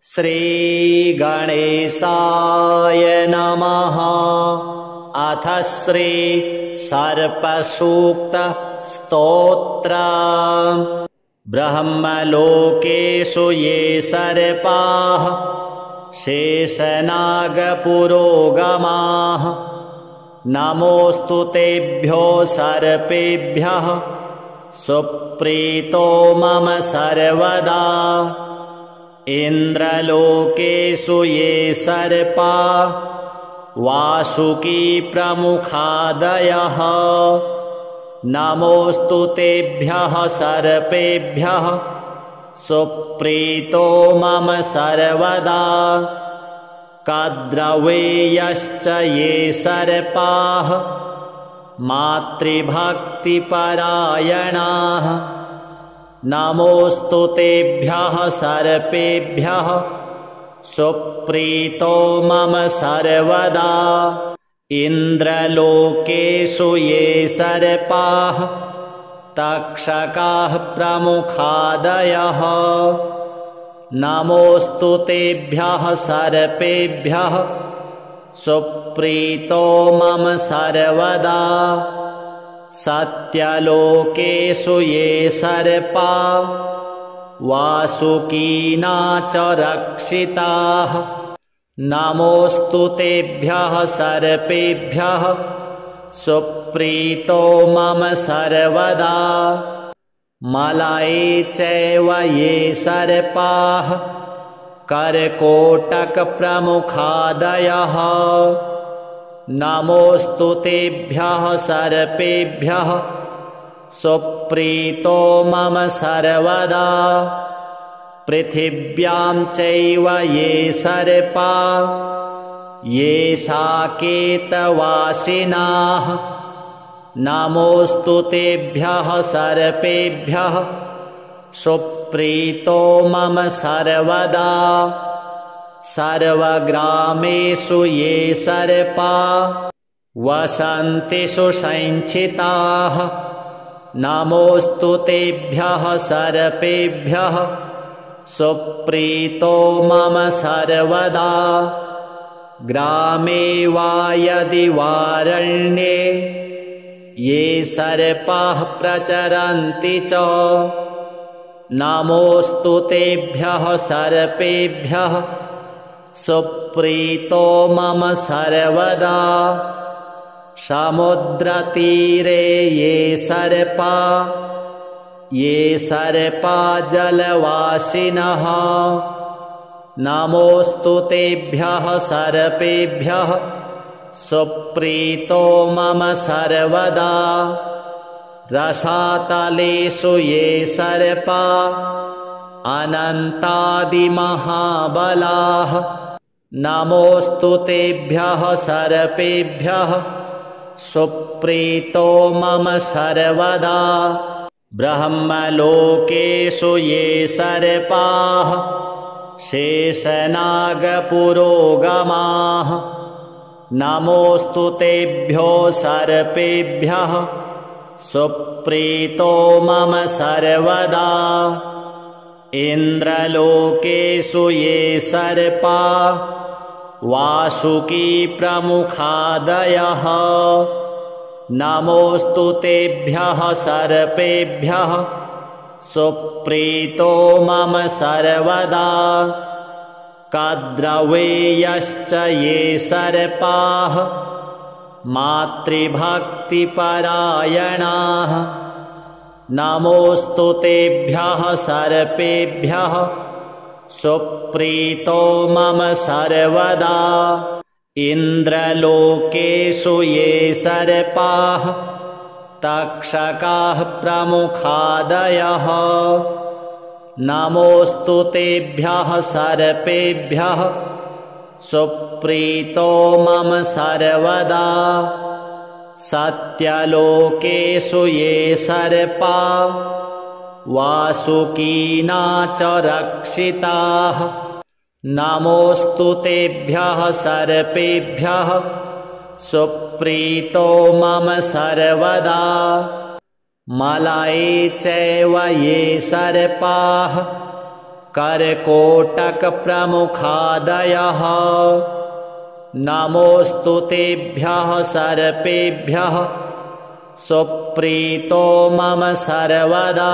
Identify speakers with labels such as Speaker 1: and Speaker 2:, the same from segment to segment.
Speaker 1: श्रीगणेशाय नमः। अथ श्री सर्पसूक्त स्तोत्र। ब्रह्मलोकेषु ये सर्पाः शेषनागपुरोगमाः नमोऽस्तु तेभ्यो सर्पेभ्यः सुप्रीतो मम सर्वदा। इन्द्रलोकेषु ये सर्पा वासुकी प्रमुखादयः नमोऽस्तु तेभ्यः सर्पेभ्यः सुप्रीतो मम सर्वदा। कद्रवेयश्च ये सर्पाः मातृभक्तिपरायणाः नमोऽस्तु तेभ्यः सर्पेभ्यः सुप्रीतो मम सर्वदा। इन्द्रलोकेषु ये सर्पाः तक्षकाः प्रमुखादयः नमोऽस्तु तेभ्यः सर्पेभ्यः सुप्रीतो मम सर्वदा। सत्यलोकेषु ये सर्पा वासुकीना च रक्षिताः नमोऽस्तु तेभ्यः सर्पेभ्यः सुप्रीतो मम सर्वदा। मलये चैव ये सर्पाः कर्कोटकप्रमुखादयः नमोऽस्तु तेभ्यः सर्पेभ्यः सुप्रीतो मम सर्वदा। पृथिव्यां चैव ये सर्पा ये साकेतवासिनाः नमोऽस्तु तेभ्यः सर्पेभ्यः सुप्रीतो मम सर्वदा। सर्वग्रामेषु ये सर्पा वसन्ति सुसञ्चिताः नमोऽस्तु तेभ्यः सर्पेभ्यः सुप्रीतो मम सर्वदा। ग्रामे वा यदि वारण्ये ये सर्पाः प्रचरन्ति च नमोऽस्तु तेभ्यः सर्पेभ्यः सुप्रीतो मम सर्वदा। समुद्रतीरे ये सर्पा जलवासिनः नमोऽस्तु तेभ्यः सर्पेभ्यः सुप्रीतो मम सर्वदा। रसातलेषु ये सर्पा अनन्तादिमहाबलाः नमोऽस्तु तेभ्यः सर्पेभ्यः सुप्रीतो मम सर्वदा। ब्रह्मलोकेषु ये सर्पाः शेषनागपुरोगमाः नमोऽस्तु तेभ्यो सर्पेभ्यः सुप्रीतो मम सर्वदा। इन्द्रलोकेषु ये सर्पा वासुकी प्रमुखादयः नमोऽस्तु तेभ्यः सर्पेभ्यः सुप्रीतो मम सर्वदा। कद्रवेयश्च ये सर्पाः मातृभक्तिपरायणाः नमोऽस्तु तेभ्यः सर्पेभ्यः सुप्रीतो मम सर्वदा। इन्द्रलोकेषु ये सर्पाः तक्षकाः प्रमुखादयः नमोऽस्तु तेभ्यः सर्पेभ्यः सुप्रीतो मम सर्वदा। सत्यलोकेषु ये सर्पा वासुकीना च रक्षिताः नमोऽस्तु तेभ्यः सर्पेभ्यः सुप्रीतो मम सर्वदा। मलये चैव ये सर्पाः कर्कोटकप्रमुखादयः नमोऽस्तु तेभ्यः सर्पेभ्यः सुप्रीतो मम सर्वदा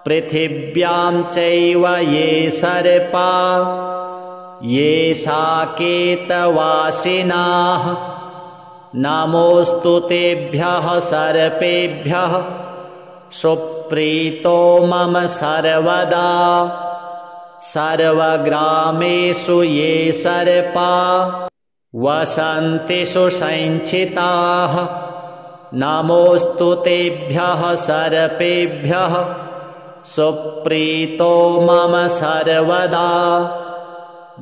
Speaker 1: पृथिव्यां चैव ये सर्पा ये साकेतवासिनाः नमोऽस्तु तेभ्यः सर्पेभ्यः सुप्रीतो मम सर्वदा सर्वग्रामेषु ये सर्पा वसन्ति सुसञ्चिताः नमोऽस्तु तेभ्यः सर्पेभ्यः सुप्रीतो मम सर्वदा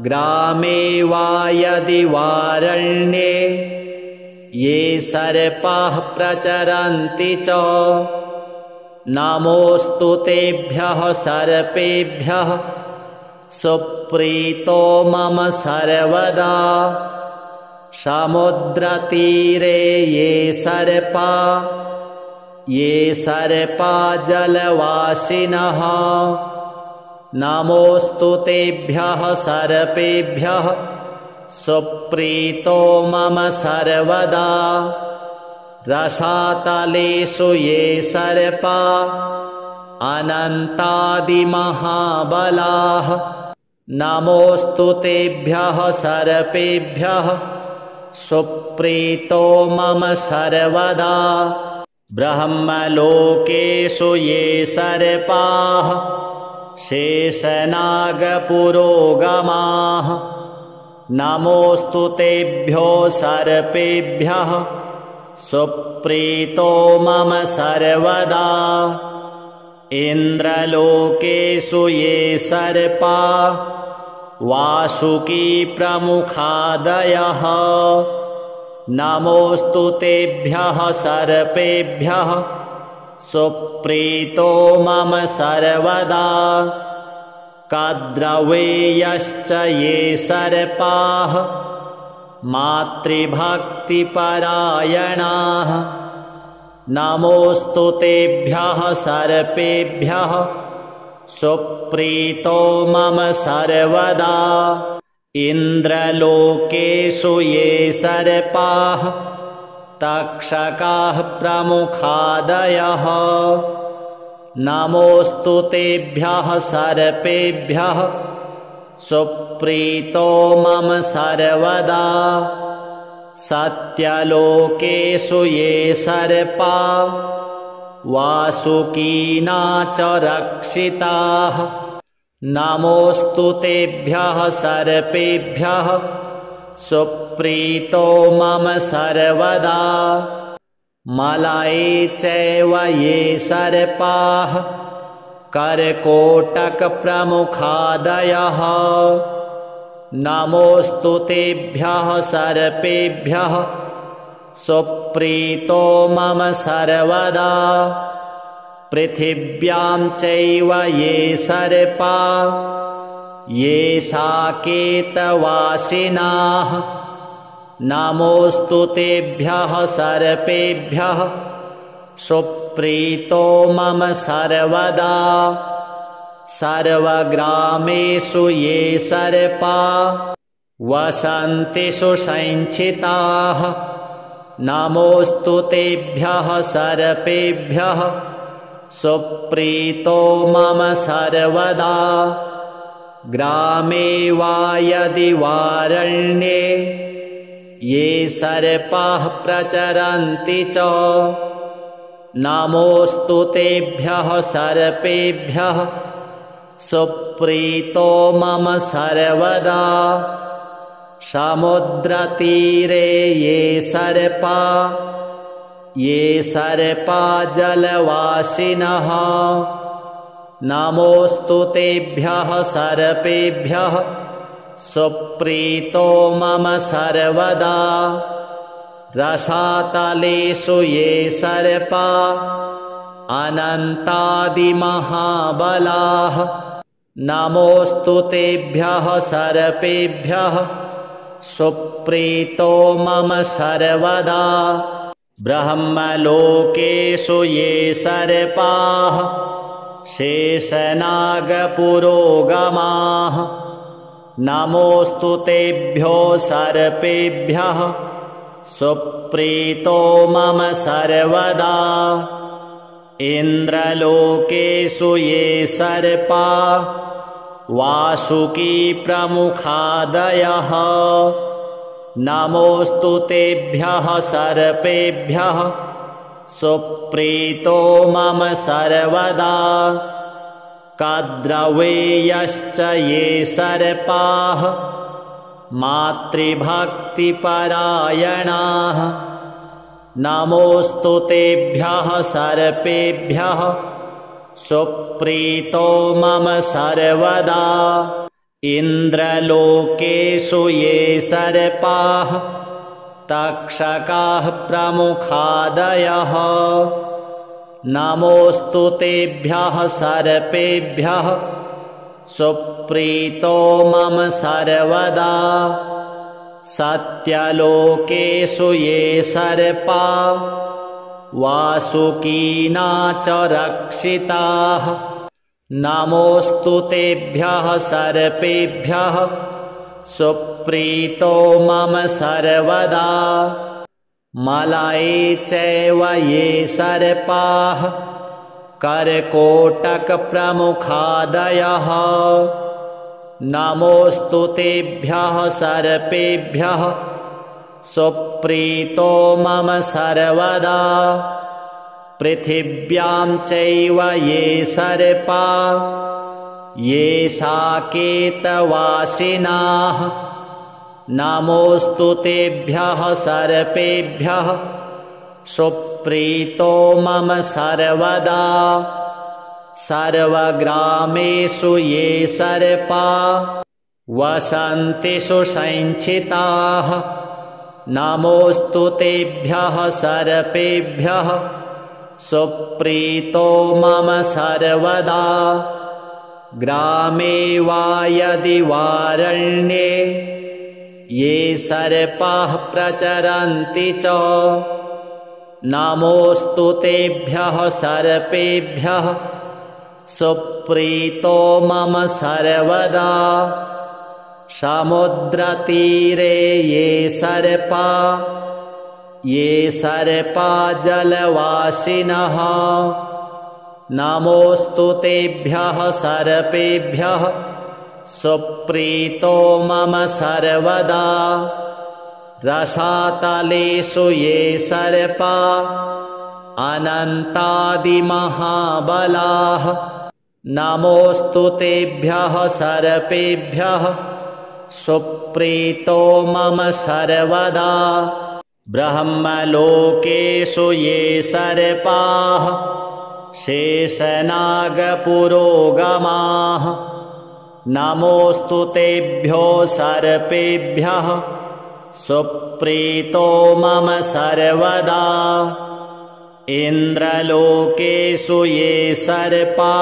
Speaker 1: ग्रामे वा यदि वारण्ये ये सर्पाः प्रचरन्ति च नमोऽस्तु तेभ्यः सर्पेभ्यः सुप्रीतो मम सर्वदा समुद्रतीरे ये सर्पा जलवासिनः नमोऽस्तु तेभ्यः सर्पेभ्यः सुप्रीतो मम सर्वदा रसातलेषु ये सर्पा अनन्तादिमहाबलाः नमोऽस्तु तेभ्यः सर्पेभ्यः सुप्रीतो मम सर्वदा ब्रह्मलोकेषु ये सर्पाः शेषनागपुरोगमाः नमोऽस्तु तेभ्यो सर्पेभ्यः सुप्रीतो मम सर्वदा इन्द्रलोकेषु ये सर्पा वासुकी प्रमुखादयः नमोऽस्तु तेभ्यः सर्पेभ्यः सुप्रीतो मम सर्वदा कद्रवेयश्च ये सर्पाः मातृभक्तिपरायणाः नमोऽस्तु तेभ्यः सर्पेभ्यः सुप्रीतो मम सर्वदा इन्द्रलोकेषु ये सर्पाः तक्षकाः प्रमुखादयः नमोऽस्तु तेभ्यः सर्पेभ्यः सुप्रीतो मम सर्वदा सत्यलोकेषु ये सर्पा वासुकीना च रक्षिताः नमोऽस्तु तेभ्यः सर्पेभ्यः सुप्रीतो मम सर्वदा मलये चैव ये सर्पाः कर्कोटकप्रमुखादयः नमोऽस्तु तेभ्यः सर्पेभ्यः सुप्रीतो मम सर्वदा पृथिव्यां चैव ये सर्पा ये साकेतवासिनाः नमोऽस्तु तेभ्यः सर्पेभ्यः सुप्रीतो मम सर्वदा सर्वग्रामेषु ये सर्पा वसन्ति सुसञ्चिताः नमोऽस्तु तेभ्यः सर्पेभ्यः सुप्रीतो मम सर्वदा ग्रामे वा यदि वारण्ये ये सर्पाः प्रचरन्ति च नमोऽस्तु तेभ्यः सर्पेभ्यः सुप्रीतो मम सर्वदा समुद्रतीरे ये सर्पा जलवासिनः नमोऽस्तु तेभ्यः सर्पेभ्यः सुप्रीतो मम सर्वदा रसातलेषु ये सर्पा अनन्तादिमहाबलाः नमोऽस्तु तेभ्यः सर्पेभ्यः सुप्रीतो मम सर्वदा ब्रह्मलोकेषु ये सर्पाः शेषनागपुरोगमाः नमोऽस्तु तेभ्यो सर्पेभ्यः सुप्रीतो मम सर्वदा इन्द्रलोकेषु ये सर्पा वासुकी प्रमुखादयः नमोऽस्तु तेभ्यः सर्पेभ्यः सुप्रीतो मम सर्वदा कद्रवेयश्च ये सर्पाः मातृभक्तिपरायणाः नमोऽस्तु तेभ्यः सर्पेभ्यः सुप्रीतो मम सर्वदा इन्द्रलोकेषु ये सर्पाः तक्षकाः प्रमुखादयः नमोऽस्तु तेभ्यः सर्पेभ्यः सुप्रीतो मम सर्वदा सत्यलोकेषु ये सर्पा वासुकीना च रक्षिताः नमोऽस्तु तेभ्यः सर्पेभ्यः सुप्रीतो मम सर्वदा मलये चैव ये सर्पाः कर्कोटकप्रमुखादयः नमोऽस्तु तेभ्यः सर्पेभ्यः सुप्रीतो मम सर्वदा पृथिव्यां चैव ये सर्पा ये साकेतवासिनाः नमोऽस्तु तेभ्यः सर्पेभ्यः सुप्रीतो मम सर्वदा सर्वग्रामेषु ये सर्पा वसन्ति सुसञ्चिताः नमोऽस्तु तेभ्यः सर्पेभ्यः सुप्रीतो मम सर्वदा ग्रामे वा यदि वारण्ये ये सर्पाः प्रचरन्ति च नमोऽस्तु तेभ्यः सर्पेभ्यः सुप्रीतो मम सर्वदा समुद्रतीरे ये सर्पा जलवासिनः नमोऽस्तु तेभ्यः सर्पेभ्यः सुप्रीतो मम सर्वदा रसातलेषु ये सर्पा अनन्तादिमहाबलाः नमोऽस्तु तेभ्यः सर्पेभ्यः सुप्रीतो मम सर्वदा ब्रह्मलोकेषु ये सर्पाः शेषनागपुरोगमाः नमोऽस्तु तेभ्यो सर्पेभ्यः सुप्रीतो मम सर्वदा इन्द्रलोकेषु ये सर्पा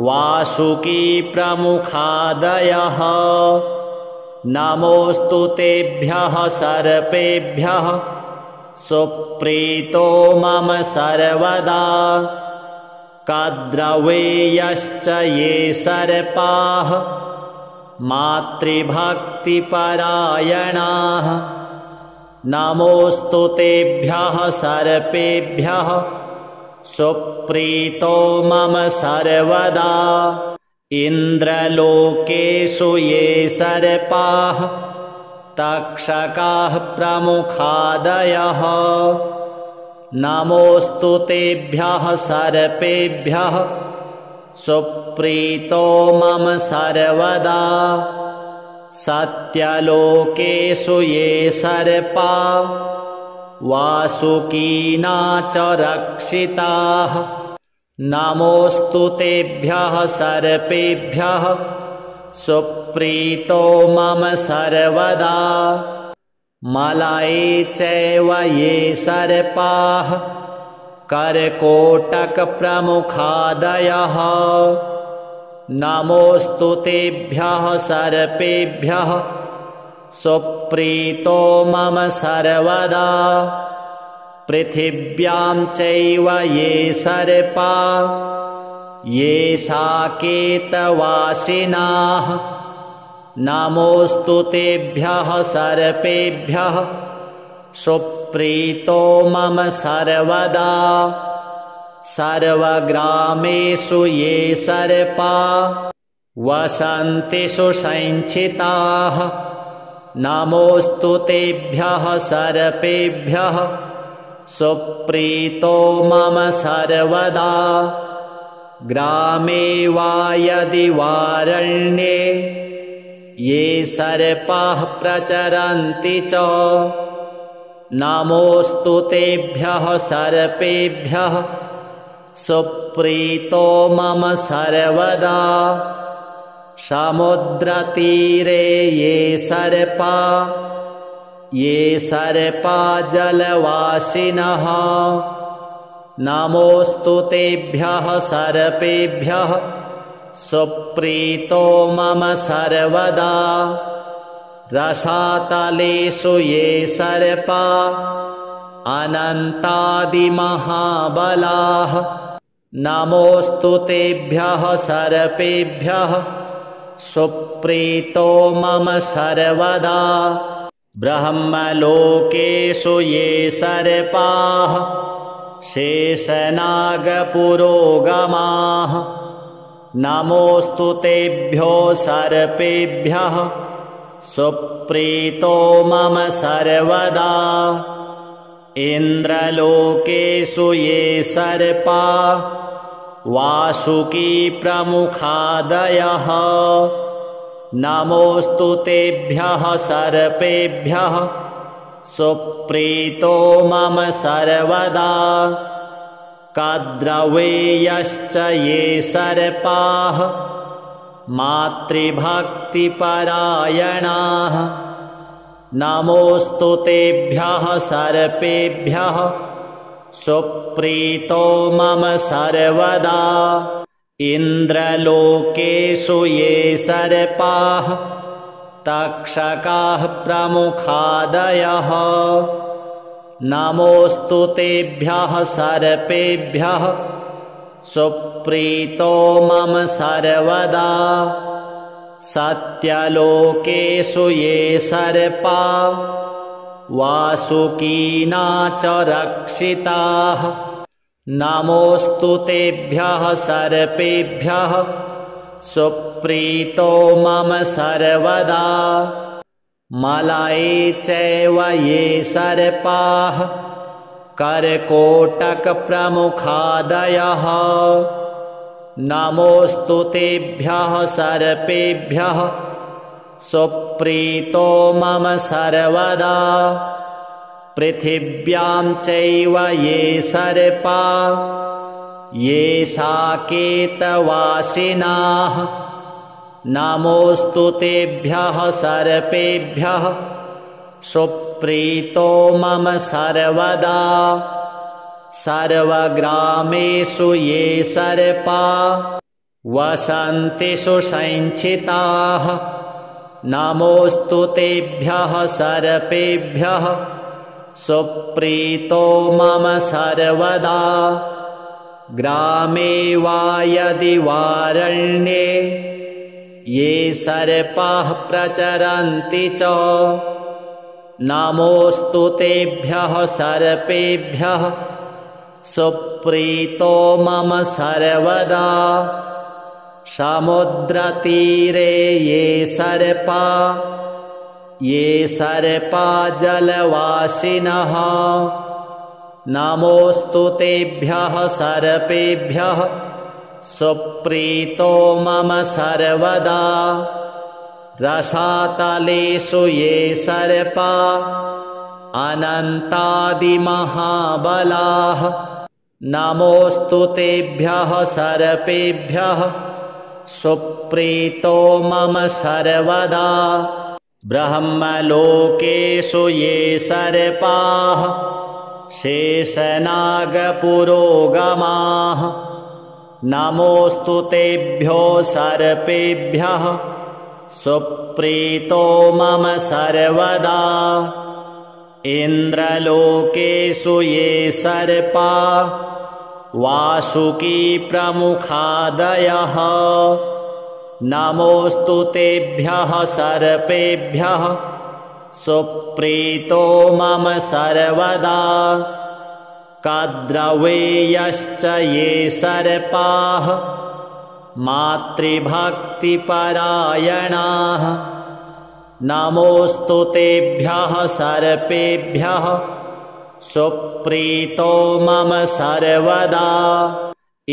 Speaker 1: वासुकी प्रमुखादयः नमोऽस्तु तेभ्यः सर्पेभ्यः सुप्रीतो मम सर्वदा कद्रवेयश्च ये सर्पाः मातृभक्तिपरायणाः नमोऽस्तु तेभ्यः सर्पेभ्यः सुप्रीतो मम सर्वदा इन्द्रलोकेषु ये सर्पाः तक्षकाः प्रमुखादयः नमोऽस्तु तेभ्यः सर्पेभ्यः सुप्रीतो मम सर्वदा सत्यलोकेषु ये सर्पा वासुकीना च रक्षिताः नमोऽस्तु तेभ्यः सर्पेभ्यः सुप्रीतो मम सर्वदा मलये चैव ये सर्पाः कर्कोटकप्रमुखादयः नमोऽस्तु तेभ्यः सर्पेभ्यः सुप्रीतो मम सर्वदा पृथिव्यां चैव ये सर्पा ये साकेतवासिनाः नमोऽस्तु तेभ्यः सर्पेभ्यः सुप्रीतो मम सर्वदा सर्वग्रामेषु ये सर्पा वसन्ति सुसञ्चिताः नमोऽस्तु तेभ्यः सर्पेभ्यः सुप्रीतो मम सर्वदा ग्रामे वा यदि वारण्ये ये सर्पाः प्रचरन्ति च नमोऽस्तु तेभ्यः सर्पेभ्यः सुप्रीतो मम सर्वदा समुद्रतीरे ये सर्पा जलवासिनः नमोऽस्तु तेभ्यः सर्पेभ्यः सुप्रीतो मम सर्वदा रसातलेषु ये सर्पा अनन्तादिमहाबलाः नमोऽस्तु तेभ्यः सर्पेभ्यः सुप्रीतो मम सर्वदा ब्रह्मलोकेषु ये सर्पाः शेषनागपुरोगमाः नमोऽस्तु तेभ्यो सर्पेभ्यः सुप्रीतो मम सर्वदा इन्द्रलोकेषु ये सर्पा वासुकी प्रमुखादयः नमोऽस्तु तेभ्यः सर्पेभ्यः सुप्रीतो मम सर्वदा कद्रवेयश्च ये सर्पाः मातृभक्तिपरायणाः नमोऽस्तु तेभ्यः सर्पेभ्यः सुप्रीतो मम सर्वदा इन्द्रलोकेषु ये सर्पाः तक्षकाः प्रमुखादयः नमोऽस्तु तेभ्यः सर्पेभ्यः सुप्रीतो मम सर्वदा सत्यलोकेषु ये सर्पा वासुकीना च रक्षिताः नमोऽस्तु तेभ्यः सर्पेभ्यः सुप्रीतो मम सर्वदा मलये चैव ये सर्पाः कर्कोटकप्रमुखादयः नमोऽस्तु तेभ्यः सर्पेभ्यः सुप्रीतो मम सर्वदा पृथिव्यां चैव ये सर्पा ये साकेतवासिनाः नमोऽस्तु तेभ्यः सर्पेभ्यः सुप्रीतो मम सर्वदा सर्वग्रामेषु ये सर्पा वसन्ति सुसञ्चिताः नमोऽस्तु तेभ्यः सर्पेभ्यः सुप्रीतो मम सर्वदा ग्रामे वा यदि वारण्ये ये सर्पाः प्रचरन्ति च नमोऽस्तु तेभ्यः सर्पेभ्यः सुप्रीतो मम सर्वदा समुद्रतीरे ये सर्पा जलवासिनः नमोऽस्तु तेभ्यः सर्पेभ्यः सुप्रीतो मम सर्वदा रसातलेषु ये सर्पा अनन्तादिमहाबलाः नमोऽस्तु तेभ्यः सर्पेभ्यः सुप्रीतो मम सर्वदा ब्रह्मलोकेषु ये सर्पाः शेषनागपुरोगमाः नमोऽस्तु तेभ्यो सर्पेभ्यः सुप्रीतो मम सर्वदा इन्द्रलोकेषु ये सर्पा वासुकी प्रमुखादयः नमोऽस्तु तेभ्यः सर्पेभ्यः सुप्रीतो मम सर्वदा कद्रवेयश्च ये सर्पाः मातृभक्तिपरायणाः नमोऽस्तु तेभ्यः सर्पेभ्यः सुप्रीतो मम सर्वदा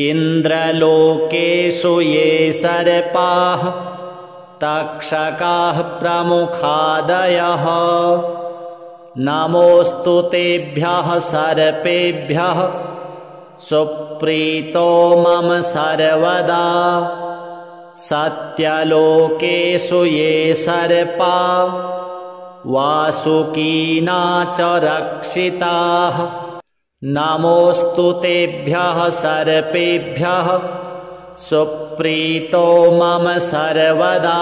Speaker 1: इन्द्रलोकेषु ये सर्पाः तक्षकाः प्रमुखादयः नमोऽस्तु तेभ्यः सर्पेभ्यः सुप्रीतो मम सर्वदा सत्यलोकेषु ये सर्पा वासुकीना च रक्षिताः नमोऽस्तु तेभ्यः सर्पेभ्यः सुप्रीतो मम सर्वदा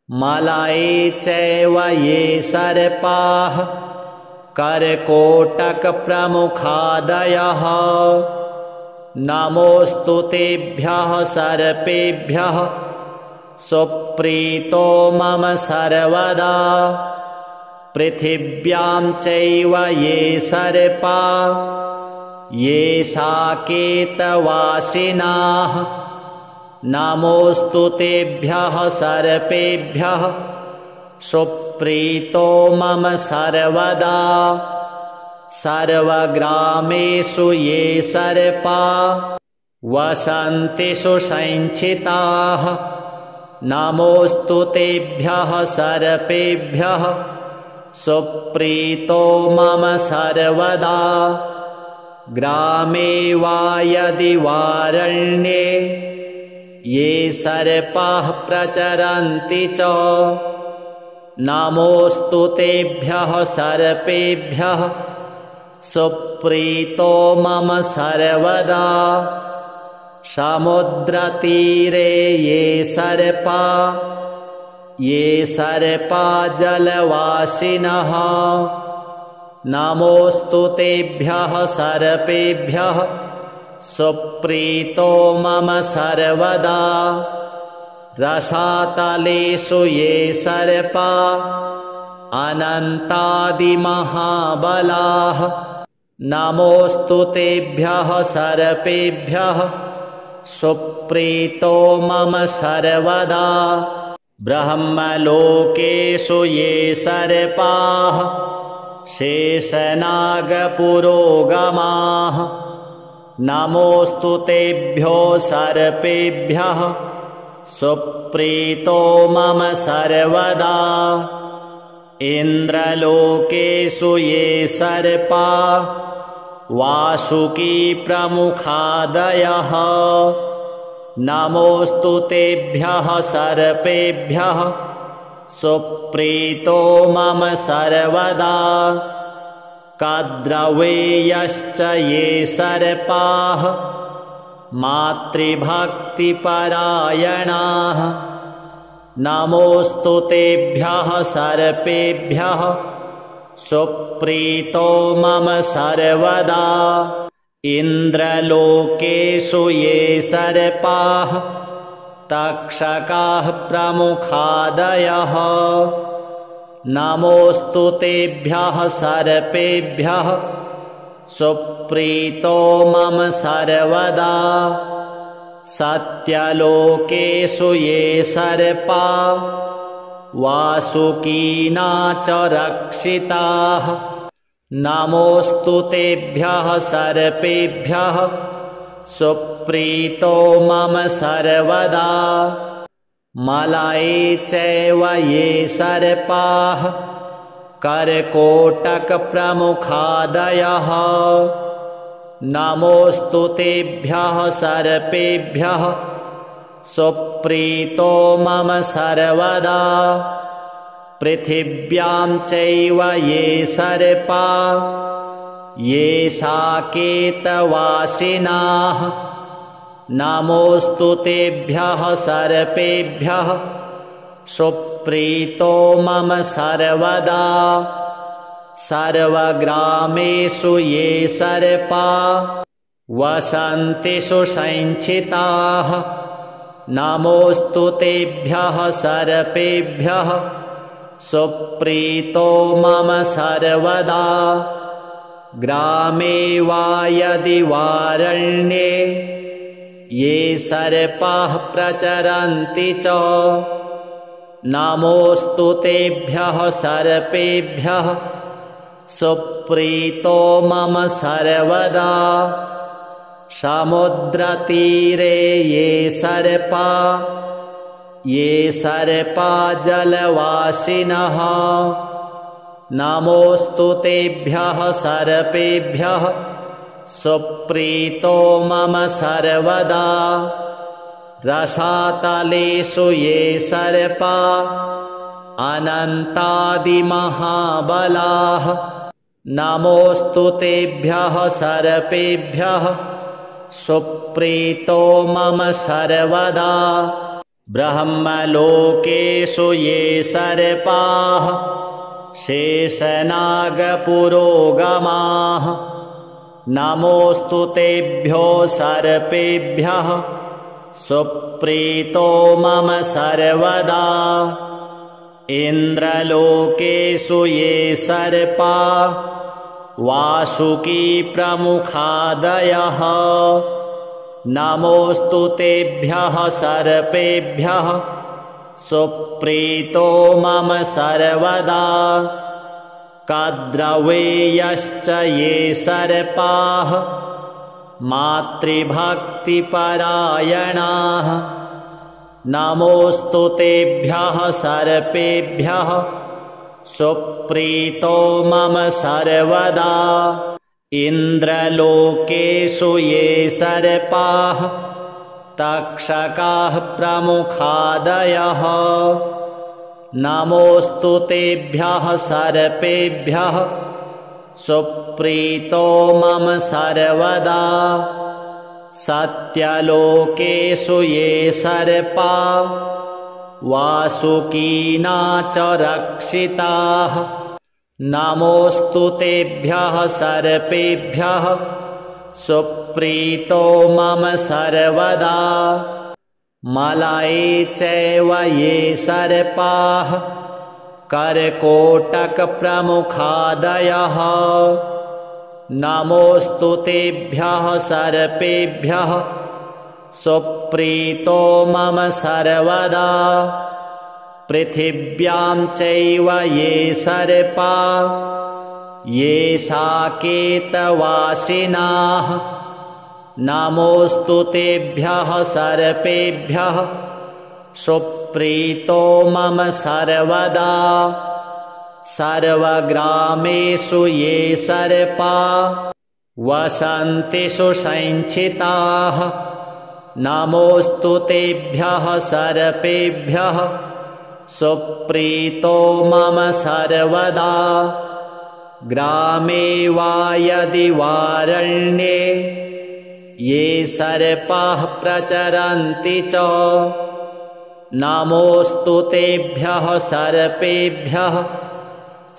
Speaker 1: मलये चैव ये सर्पाः कर्कोटकप्रमुखादयः नमोऽस्तु तेभ्यः सर्पेभ्यः सुप्रीतो मम सर्वदा पृथिव्यां चैव ये सर्पा ये साकेतवासिनाः नमोऽस्तु तेभ्यः सर्पेभ्यः सुप्रीतो मम सर्वदा सर्वग्रामेषु ये सर्पा वसन्ति सुसञ्चिताः नमोऽस्तु तेभ्यः सर्पेभ्यः सुप्रीतो मम सर्वदा ग्रामे वा यदि वारण्ये ये सर्पाः प्रचरन्ति च नमोऽस्तु तेभ्यः सर्पेभ्यः सुप्रीतो मम सर्वदा समुद्रतीरे ये सर्पा जलवासिनः नमोऽस्तु तेभ्यः सर्पेभ्यः सुप्रीतो मम सर्वदा रसातलेषु ये सर्पा अनन्तादिमहाबलाः नमोऽस्तु तेभ्यः सर्पेभ्यः सुप्रीतो मम सर्वदा ब्रह्मलोकेषु ये सर्पाः शेषनागपुरोगमाः नमोऽस्तु तेभ्यो सर्पेभ्यः सुप्रीतो मम सर्वदा इन्द्रलोकेषु ये सर्पा वासुकी प्रमुखादयः नमोऽस्तु तेभ्यः सर्पेभ्यः सुप्रीतो मम सर्वदा कद्रवेयश्च ये सर्पाः मातृभक्तिपरायणाः नमोऽस्तु तेभ्यः सर्पेभ्यः सुप्रीतो मम सर्वदा इन्द्रलोकेषु ये सर्पाः तक्षकाः प्रमुखादयः नमोऽस्तु तेभ्यः सर्पेभ्यः सुप्रीतो मम सर्वदा सत्यलोकेषु ये सर्पा वासुकीना च रक्षिताः नमोऽस्तु तेभ्यः सर्पेभ्यः सुप्रीतो मम सर्वदा मलये चैव ये सर्पाः कर्कोटकप्रमुखादयः नमोऽस्तु तेभ्यः सर्पेभ्यः सुप्रीतो मम सर्वदा पृथिव्यां चैव ये सर्पा ये साकेतवासिनाः नमोऽस्तु तेभ्यः सर्पेभ्यः सुप्रीतो मम सर्वदा सर्वग्रामेषु ये सर्पा वसन्ति सुसञ्चिताः नमोऽस्तु तेभ्यः सर्पेभ्यः सुप्रीतो मम सर्वदा ग्रामे वा यदि वारण्ये ये सर्पाः प्रचरन्ति च नमोऽस्तु तेभ्यः सर्पेभ्यः सुप्रीतो मम सर्वदा समुद्रतीरे ये सर्पा जलवासिनः नमोऽस्तु तेभ्यः सर्पेभ्यः सुप्रीतो मम सर्वदा रसातलेषु ये सर्पा अनन्तादिमहाबलाः नमोऽस्तु तेभ्यः सर्पेभ्यः सुप्रीतो मम सर्वदा ब्रह्मलोकेषु ये सर्पाः शेषनागपुरोगमाः नमोऽस्तु तेभ्यो सर्पेभ्यः सुप्रीतो मम सर्वदा इन्द्रलोकेषु ये सर्पा वासुकी प्रमुखादयः नमोऽस्तु तेभ्यः सर्पेभ्यः सुप्रीतो मम सर्वदा कद्रवेयश्च ये सर्पाः मातृभक्तिपरायणाः नमोऽस्तु तेभ्यः सर्पेभ्यः सुप्रीतो मम सर्वदा इन्द्रलोकेषु ये सर्पाः तक्षकाः प्रमुखादयः नमोऽस्तु तेभ्यः सर्पेभ्यः सुप्रीतो मम सर्वदा सत्यलोकेषु ये सर्पा वासुकीना च रक्षिताः नमोऽस्तु तेभ्यः सर्पेभ्यः सुप्रीतो मम सर्वदा मलये चैव ये सर्पाः कर्कोटकप्रमुखादयः नमोऽस्तु तेभ्यः सर्पेभ्यः सुप्रीतो मम सर्वदा पृथिव्यां चैव ये सर्पा ये साकेतवासिनाः नमोऽस्तु तेभ्यः सर्पेभ्यः सुप्रीतो मम सर्वदा सर्वग्रामेषु ये सर्पा वसन्ति सुसञ्चिताः नमोऽस्तु तेभ्यः सर्पेभ्यः सुप्रीतो मम सर्वदा ग्रामे वा यदि वारण्ये ये सर्पाः प्रचरन्ति च नमोऽस्तु तेभ्यः सर्पेभ्यः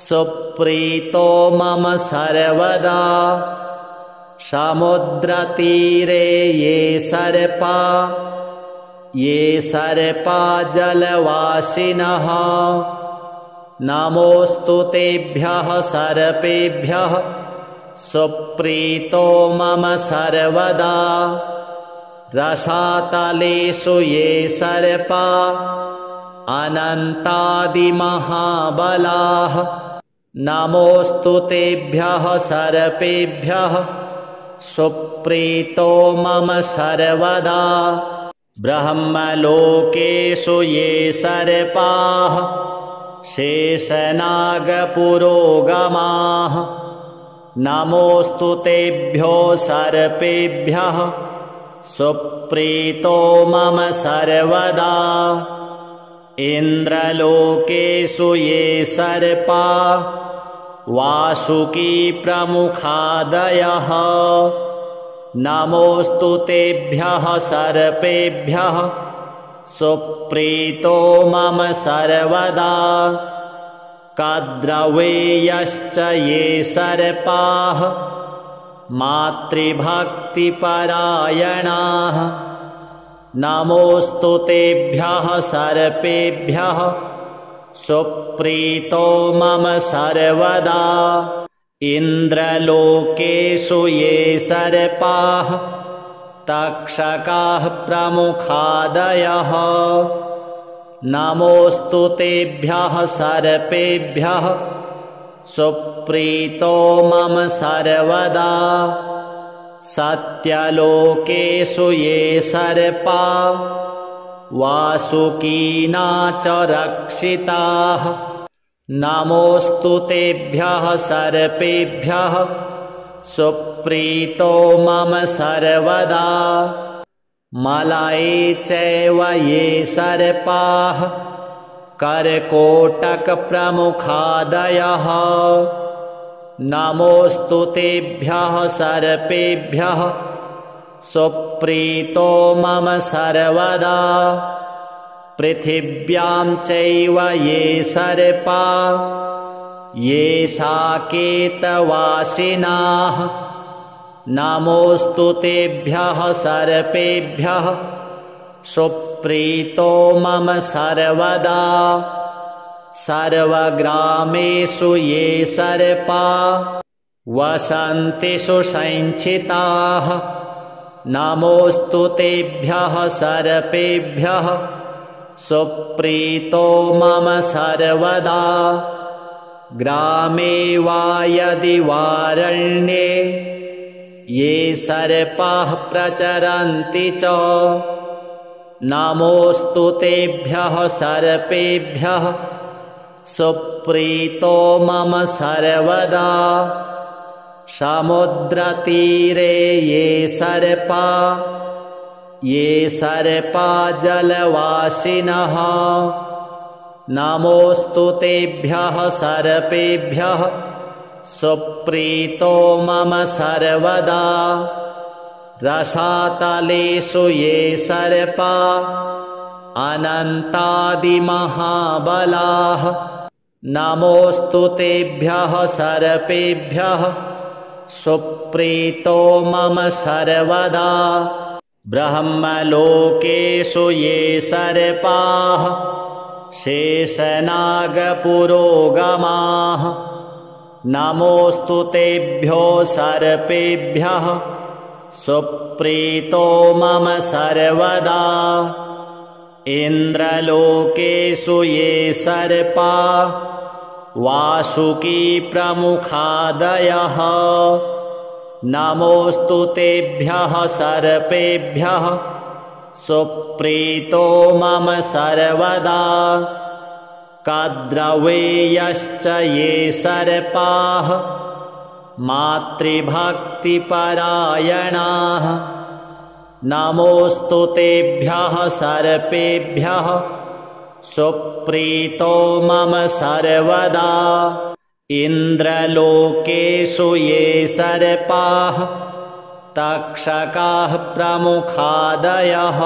Speaker 1: सुप्रीतो मम सर्वदा समुद्रतीरे ये सर्पा जलवासिनः नमोऽस्तु तेभ्यः सर्पेभ्यः सुप्रीतो मम सर्वदा रसातलेषु ये सर्पा अनन्तादिमहाबलाः नमोऽस्तु तेभ्यः सर्पेभ्यः सुप्रीतो मम सर्वदा ब्रह्मलोकेषु ये सर्पाः शेषनागपुरोगमाः नमोऽस्तु तेभ्यो सर्पेभ्यः सुप्रीतो मम सर्वदा इन्द्रलोकेषु ये सर्पा वासुकी प्रमुखादयः नमोऽस्तु तेभ्यः सर्पेभ्यः सुप्रीतो मम सर्वदा कद्रवेयश्च ये सर्पाः मातृभक्तिपरायणाः नमोऽस्तु तेभ्यः सर्पेभ्यः सुप्रीतो मम सर्वदा इन्द्रलोकेषु ये सर्पाः तक्षकाः प्रमुखादयः नमोऽस्तु तेभ्यः सर्पेभ्यः सुप्रीतो मम सर्वदा सत्यलोकेषु ये सर्पा वासुकीना च रक्षिताः नमोऽस्तु तेभ्यः सर्पेभ्यः सुप्रीतो मम सर्वदा मलये चैव ये सर्पाः कर्कोटकप्रमुखादयः नमोऽस्तु तेभ्यः सर्पेभ्यः सुप्रीतो मम सर्वदा पृथिव्यां चैव ये सर्पा ये साकेतवासिनाः नमोऽस्तु तेभ्यः सर्पेभ्यः सुप्रीतो मम सर्वदा सर्वग्रामेषु ये सर्पा वसन्ति सुसञ्चिताः नमोऽस्तु तेभ्यः सर्पेभ्यः सुप्रीतो मम सर्वदा ग्रामे वा यदि वारण्ये ये सर्पाः प्रचरन्ति च नमोऽस्तु तेभ्यः सर्पेभ्यः सुप्रीतो मम सर्वदा समुद्रतीरे ये सर्पा जलवासिनः नमोऽस्तु तेभ्यः सर्पेभ्यः सुप्रीतो मम सर्वदा रसातलेषु ये सर्पा अनन्तादिमहाबलाः नमोऽस्तु तेभ्यः सर्पेभ्यः सुप्रीतो मम सर्वदा ब्रह्मलोकेषु ये सर्पाः शेषनागपुरोगमाः नमोऽस्तु तेभ्यो सर्पेभ्यः सुप्रीतो मम सर्वदा इन्द्रलोकेषु ये सर्पा वासुकी प्रमुखादयः नमोऽस्तु तेभ्यः सर्पेभ्यः सुप्रीतो मम सर्वदा कद्रवेयश्च ये सर्पाः मातृभक्तिपरायणाः नमोऽस्तु तेभ्यः सर्पेभ्यः सुप्रीतो मम सर्वदा इन्द्रलोकेषु ये सर्पाः तक्षकाः प्रमुखादयः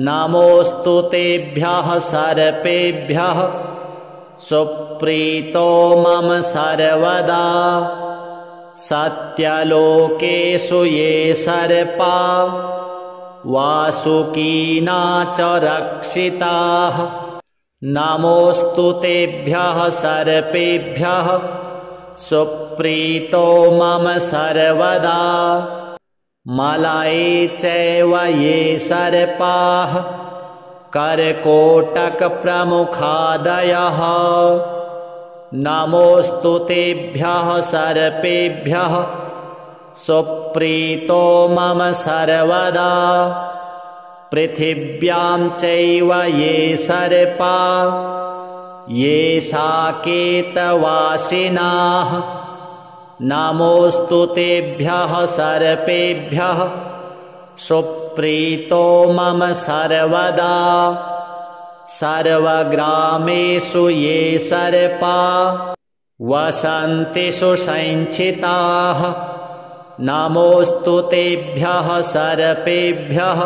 Speaker 1: नमोऽस्तु तेभ्यः सर्पेभ्यः सुप्रीतो मम सर्वदा सत्यलोकेषु ये सर्पा वासुकीना च रक्षिताः नमोऽस्तु तेभ्यः सर्पेभ्यः सुप्रीतो मम सर्वदा मलये चैव ये सर्पाः कर्कोटकप्रमुखादयः नमोऽस्तु तेभ्यः सर्पेभ्यः सुप्रीतो मम सर्वदा पृथिव्यां चैव ये सर्पा ये साकेतवासिनाः नमोऽस्तु तेभ्यः सर्पेभ्यः सुप्रीतो मम सर्वदा सर्वग्रामेषु ये सर्पा वसन्ति सुसञ्चिताः नमोऽस्तु तेभ्यः सर्पेभ्यः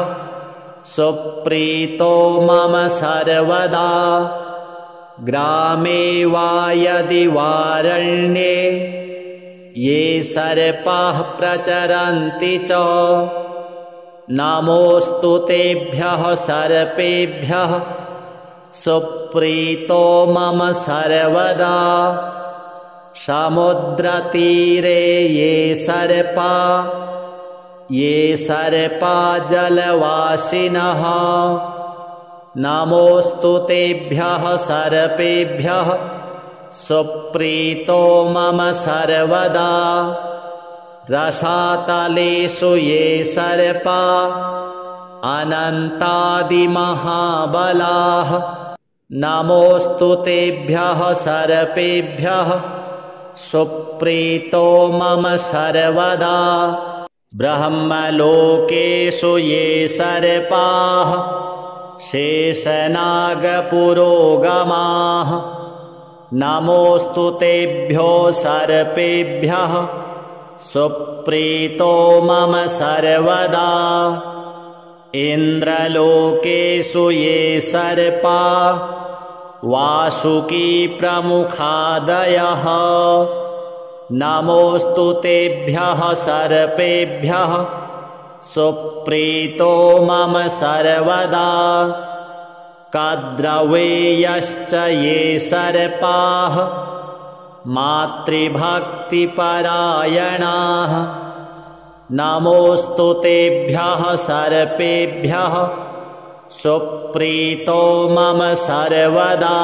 Speaker 1: सुप्रीतो मम सर्वदा ग्रामे वा यदि वारण्ये ये सर्पाः प्रचरन्ति च नमोऽस्तु तेभ्यः सर्पेभ्यः सुप्रीतो मम सर्वदा समुद्रतीरे ये सर्पा जलवासिनः नमोऽस्तु तेभ्यः सर्पेभ्यः सुप्रीतो मम सर्वदा रसातलेषु ये सर्पा अनन्तादिमहाबलाः नमोऽस्तु तेभ्यः सर्पेभ्यः सुप्रीतो मम सर्वदा ब्रह्मलोकेषु ये सर्पाः शेषनागपुरोगमाः नमोऽस्तु तेभ्यो सर्पेभ्यः सुप्रीतो मम सर्वदा इन्द्रलोकेषु ये सर्पा वासुकी प्रमुखादयः नमोऽस्तु तेभ्यः सर्पेभ्यः सुप्रीतो मम सर्वदा कद्रवेयश्च ये सर्पाः मातृभक्तिपरायणाः नमोऽस्तु तेभ्यः सर्पेभ्यः सुप्रीतो मम सर्वदा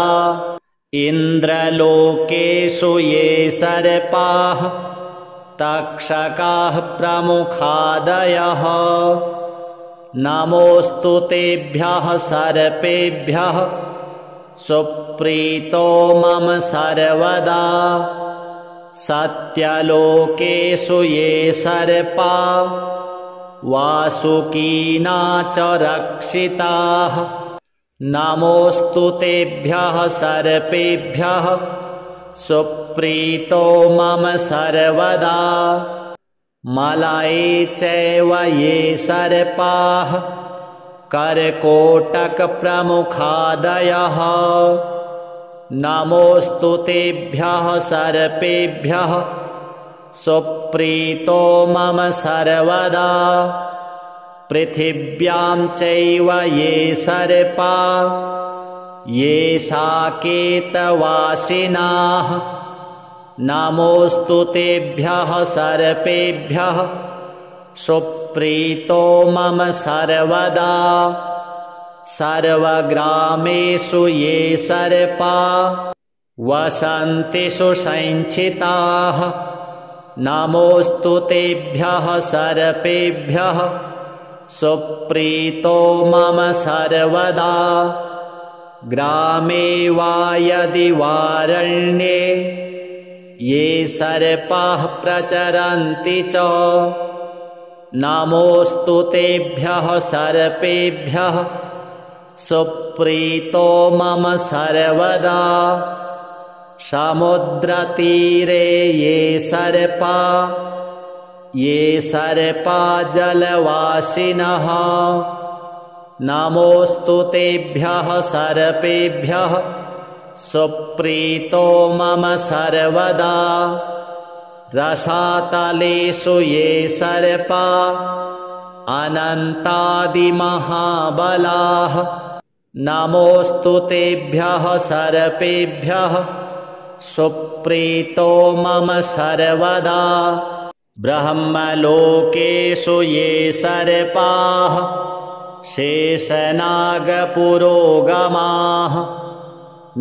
Speaker 1: इन्द्रलोकेषु ये सर्पाः तक्षकाः प्रमुखादयः नमोऽस्तु तेभ्यः सर्पेभ्यः सुप्रीतो मम सर्वदा सत्यलोकेषु ये सर्पा वासुकीना च रक्षिताः नमोऽस्तु तेभ्यः सर्पेभ्यः सुप्रीतो मम सर्वदा मलये चैव ये सर्पाः कर्कोटकप्रमुखादयः नमोऽस्तु तेभ्यः सर्पेभ्यः सुप्रीतो मम सर्वदा पृथिव्यां चैव ये सर्पा ये साकेतवासिनाः नमोऽस्तु तेभ्यः सर्पेभ्यः सुप्रीतो मम सर्वदा सर्वग्रामेषु ये सर्पा वसन्ति सुसञ्चिताः नमोऽस्तु तेभ्यः सर्पेभ्यः सुप्रीतो मम सर्वदा ग्रामे वा यदि वारण्ये ये सर्पाः प्रचरन्ति च नमोऽस्तु तेभ्यः सर्पेभ्यः सुप्रीतो मम सर्वदा समुद्रतीरे ये सर्पा जलवासिनः नमोऽस्तु तेभ्यः सर्पेभ्यः सुप्रीतो मम सर्वदा रसातलेषु ये सर्पा अनन्तादिमहाबलाः नमोऽस्तु तेभ्यः सर्पेभ्यः सुप्रीतो मम सर्वदा ब्रह्मलोकेषु ये सर्पाः शेषनागपुरोगमाः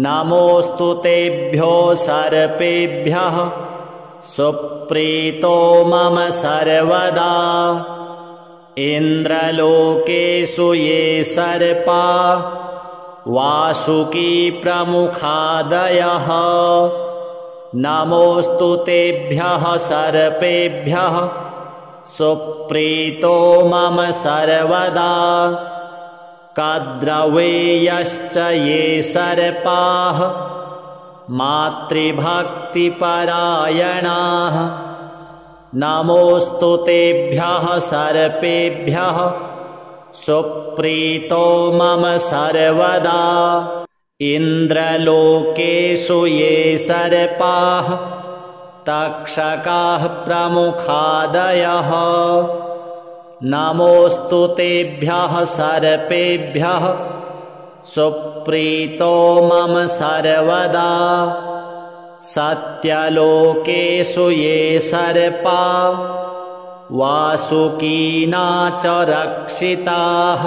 Speaker 1: नमोऽस्तु तेभ्यो सर्पेभ्यः सुप्रीतो मम सर्वदा इन्द्रलोकेषु ये सर्पा वासुकी प्रमुखादयः नमोऽस्तु तेभ्यः सर्पेभ्यः सुप्रीतो मम सर्वदा कद्रवेयश्च ये सर्पाः मातृभक्तिपरायणाः नमोऽस्तु तेभ्यः सर्पेभ्यः सुप्रीतो मम सर्वदा इन्द्रलोकेषु ये सर्पाः तक्षकाः प्रमुखादयः नमोऽस्तु तेभ्यः सर्पेभ्यः सुप्रीतो मम सर्वदा सत्यलोकेषु ये सर्पा वासुकीना च रक्षिताः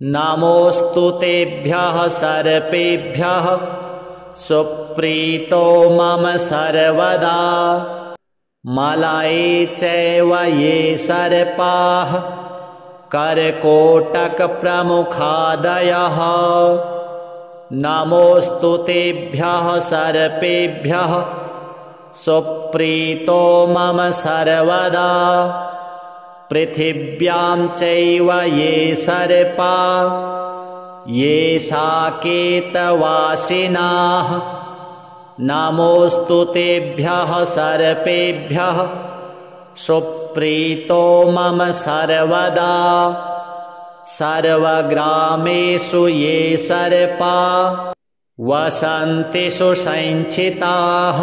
Speaker 1: नमोऽस्तु तेभ्यः सर्पेभ्यः सुप्रीतो मम सर्वदा मलये चैव ये सर्पाः कर्कोटकप्रमुखादयः नमोऽस्तु तेभ्यः सर्पेभ्यः सुप्रीतो मम सर्वदा पृथिव्यां चैव ये सर्पा ये साकेतवासिनाः नमोऽस्तु तेभ्यः सर्पेभ्यः सुप्रीतो मम सर्वदा सर्वग्रामेषु ये सर्पा वसन्ति सुसञ्चिताः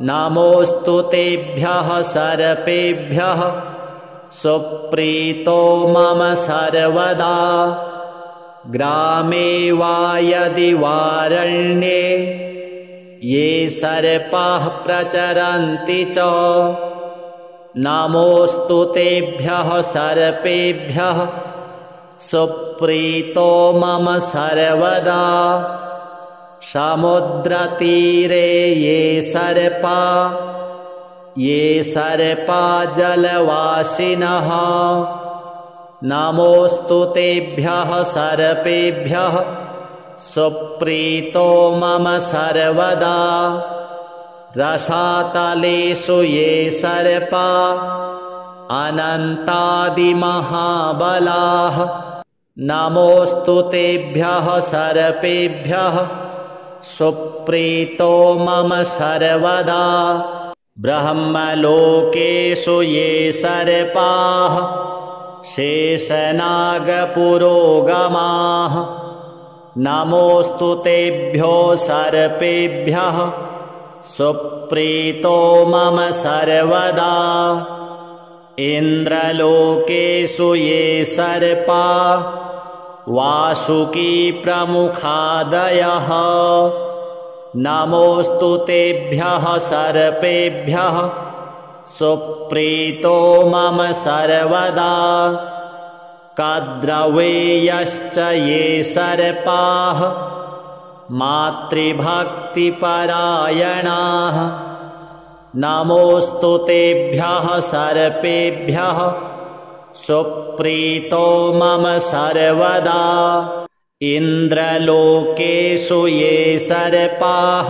Speaker 1: नमोऽस्तु तेभ्यः सर्पेभ्यः सुप्रीतो मम सर्वदा ग्रामे वा यदि वारण्ये ये सर्पाः प्रचरन्ति च नमोऽस्तु तेभ्यः सर्पेभ्यः सुप्रीतो मम सर्वदा समुद्रतीरे ये सर्पा जलवासिनः नमोऽस्तु तेभ्यः सर्पेभ्यः सुप्रीतो मम सर्वदा रसातलेषु ये सर्पा अनन्तादिमहाबलाः नमोऽस्तु तेभ्यः सर्पेभ्यः सुप्रीतो मम सर्वदा ब्रह्मलोकेषु ये सर्पाः शेषनागपुरोगमाः नमोऽस्तु तेभ्यो सर्पेभ्यः सुप्रीतो मम सर्वदा इन्द्रलोकेषु ये सर्पा वासुकी प्रमुखादयः नमोऽस्तु तेभ्यः सर्पेभ्यः सुप्रीतो मम सर्वदा कद्रवेयश्च ये सर्पाः मातृभक्तिपरायणाः नमोऽस्तु तेभ्यः सर्पेभ्यः सुप्रीतो मम सर्वदा इन्द्रलोकेषु ये सर्पाः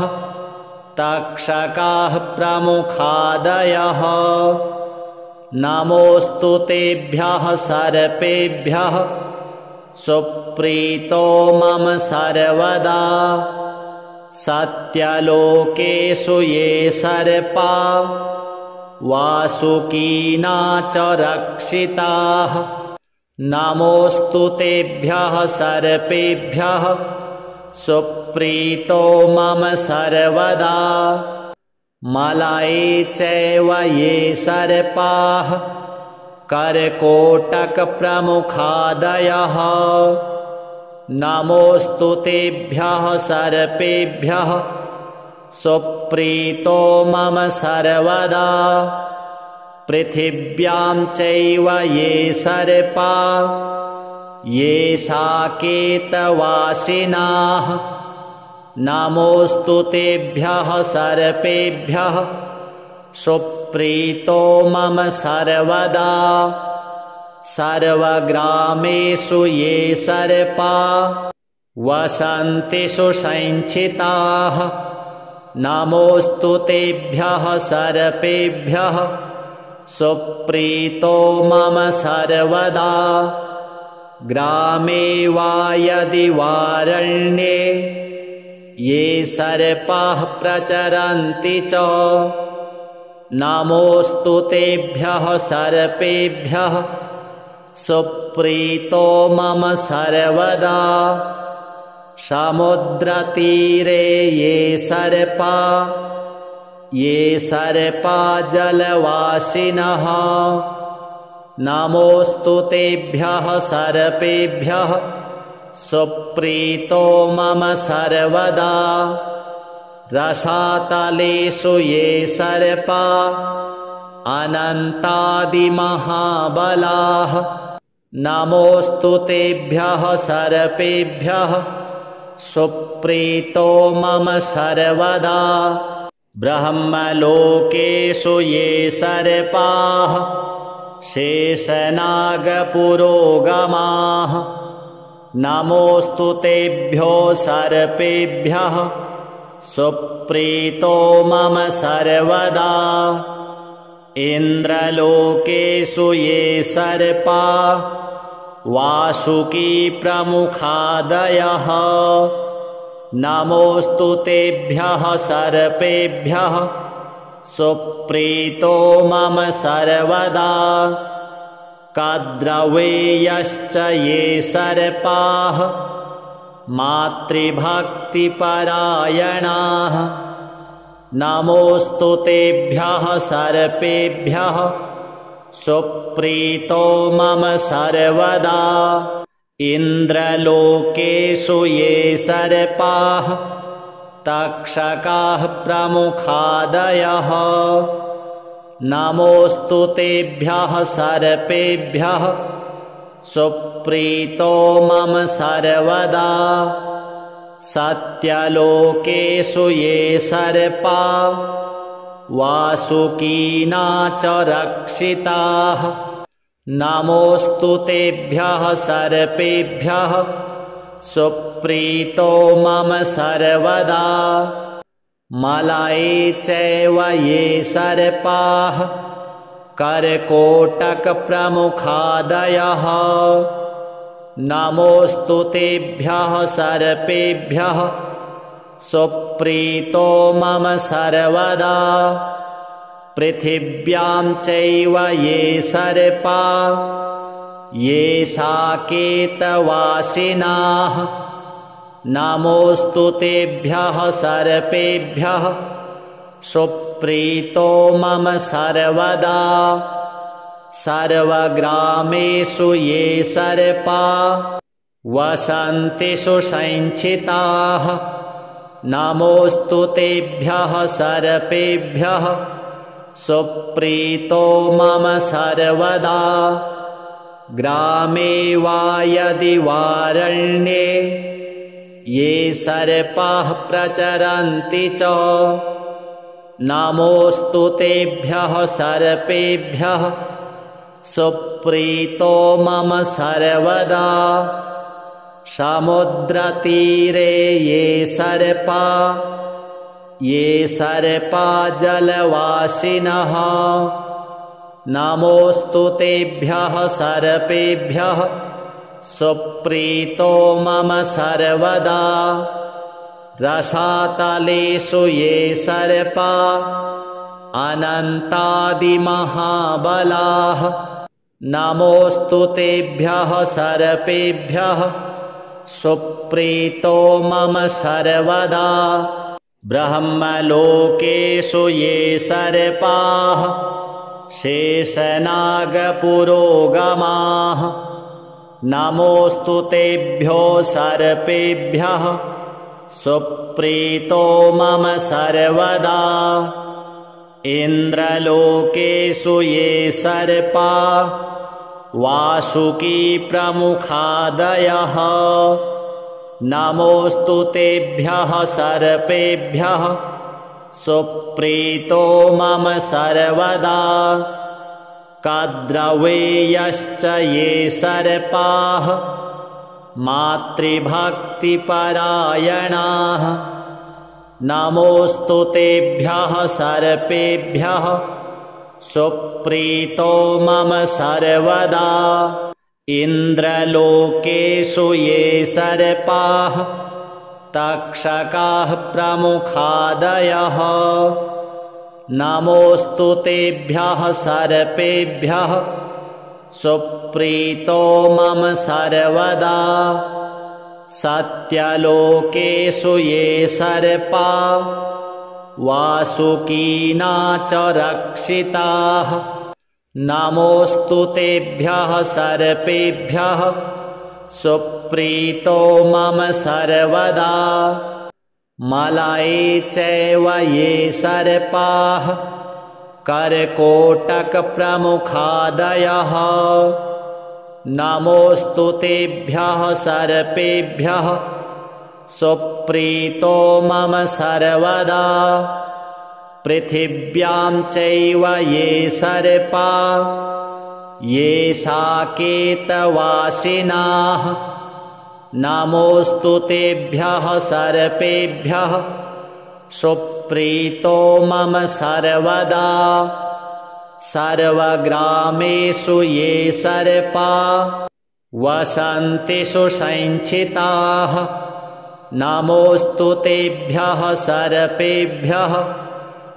Speaker 1: तक्षकाः प्रमुखादयः नमोऽस्तु तेभ्यः सर्पेभ्यः सुप्रीतो मम सर्वदा सत्यलोकेषु ये सर्पा वासुकीना च रक्षिताः नमोऽस्तु तेभ्यः सर्पेभ्यः सुप्रीतो मम सर्वदा मलये चैव ये सर्पाः कर्कोटकप्रमुखादयः नमोऽस्तु तेभ्यः सर्पेभ्यः सुप्रीतो मम सर्वदा पृथिव्यां चैव ये सर्पा ये साकेतवासिनाः नमोऽस्तु तेभ्यः सर्पेभ्यः सुप्रीतो मम सर्वदा सर्वग्रामेषु ये सर्पा वसन्ति सुसञ्चिताः नमोऽस्तु तेभ्यः सर्पेभ्यः सुप्रीतो मम सर्वदा ग्रामे वा यदि वारण्ये ये सर्पाः प्रचरन्ति च नमोऽस्तु तेभ्यः सर्पेभ्यः सुप्रीतो मम सर्वदा समुद्रतीरे ये सर्पा ये सर्पा जलवासिनः नमोऽस्तु तेभ्यः सर्पेभ्यः सुप्रीतो मम सर्वदा रसातलेषु ये सर्पा अनन्तादिमहाबलाः नमोऽस्तु तेभ्यः सर्पेभ्यः सुप्रीतो मम सर्वदा ब्रह्मलोकेषु ये सर्पाः शेषनागपुरोगमाः नमोऽस्तु तेभ्यो सर्पेभ्यः सुप्रीतो मम सर्वदा इन्द्रलोकेषु ये सर्पा वासुकी प्रमुखादयः नमोऽस्तु तेभ्यः सर्पेभ्यः सुप्रीतो मम सर्वदा कद्रवेयश्च ये सर्पाः मातृभक्तिपरायणाः नमोऽस्तु तेभ्यः सर्पेभ्यः सुप्रीतो मम सर्वदा इन्द्रलोकेषु ये सर्पाः तक्षकाः प्रमुखादयः नमोऽस्तु तेभ्यः सर्पेभ्यः सुप्रीतो मम सर्वदा सत्यलोकेषु ये सर्पा वासुकीना च रक्षिताः नमोऽस्तु तेभ्यः सर्पेभ्यः सुप्रीतो मम सर्वदा मलये चैव ये सर्पाः कर्कोटकप्रमुखादयः नमोऽस्तु तेभ्यः सर्पेभ्यः सुप्रीतो मम सर्वदा पृथिव्यां चैव ये सर्पा ये साकेतवासिनाः नमोऽस्तु तेभ्यः सर्पेभ्यः सुप्रीतो मम सर्वदा सर्वग्रामेषु ये सर्पा वसन्ति सुसञ्चिताः नमोऽस्तु तेभ्यः सर्पेभ्यः सुप्रीतो मम सर्वदा ग्रामे वा यदि वारण्ये ये सर्पाः प्रचरन्ति च नमोऽस्तु तेभ्यः सर्पेभ्यः सुप्रीतो मम सर्वदा समुद्रतीरे ये सर्पा जलवासिनः नमोऽस्तु तेभ्यः सर्पेभ्यः सुप्रीतो मम सर्वदा रसातलेषु ये सर्पा अनन्तादिमहाबलाः नमोऽस्तु तेभ्यः सर्पेभ्यः सुप्रीतो मम सर्वदा ब्रह्मलोकेषु ये सर्पाः शेषनागपुरोगमाः नमोऽस्तु तेभ्यो सर्पेभ्यः सुप्रीतो मम सर्वदा इन्द्रलोकेषु ये सर्पा वासुकी प्रमुखादयः नमोऽस्तु तेभ्यः सर्पेभ्यः सुप्रीतो मम सर्वदा कद्रवेयश्च ये सर्पाः मातृभक्तिपरायणाः नमोऽस्तु तेभ्यः सर्पेभ्यः सुप्रीतो मम सर्वदा इन्द्रलोकेषु ये सर्पाः तक्षकाः प्रमुखादयः नमोऽस्तु तेभ्यः सर्पेभ्यः सुप्रीतो मम सर्वदा सत्यलोकेषु ये सर्पा वासुकीना च रक्षिताः। नमोऽस्तु तेभ्यः सर्पेभ्यः सुप्रीतो मम सर्वदा। मलये चैव ये सर्पाः कर्कोटकप्रमुखादयः। नमोऽस्तु तेभ्यः सर्पेभ्यः सुप्रीतो मम सर्वदा। पृथिव्यां चैव ये सर्पा ये साकेतवासिनाः। नमोऽस्तु तेभ्यः सर्पेभ्यः सुप्रीतो मम सर्वदा। सर्वग्रामेषु ये सर्पा वसन्ति सुसञ्चिताः। नमोऽस्तु तेभ्यः सर्पेभ्यः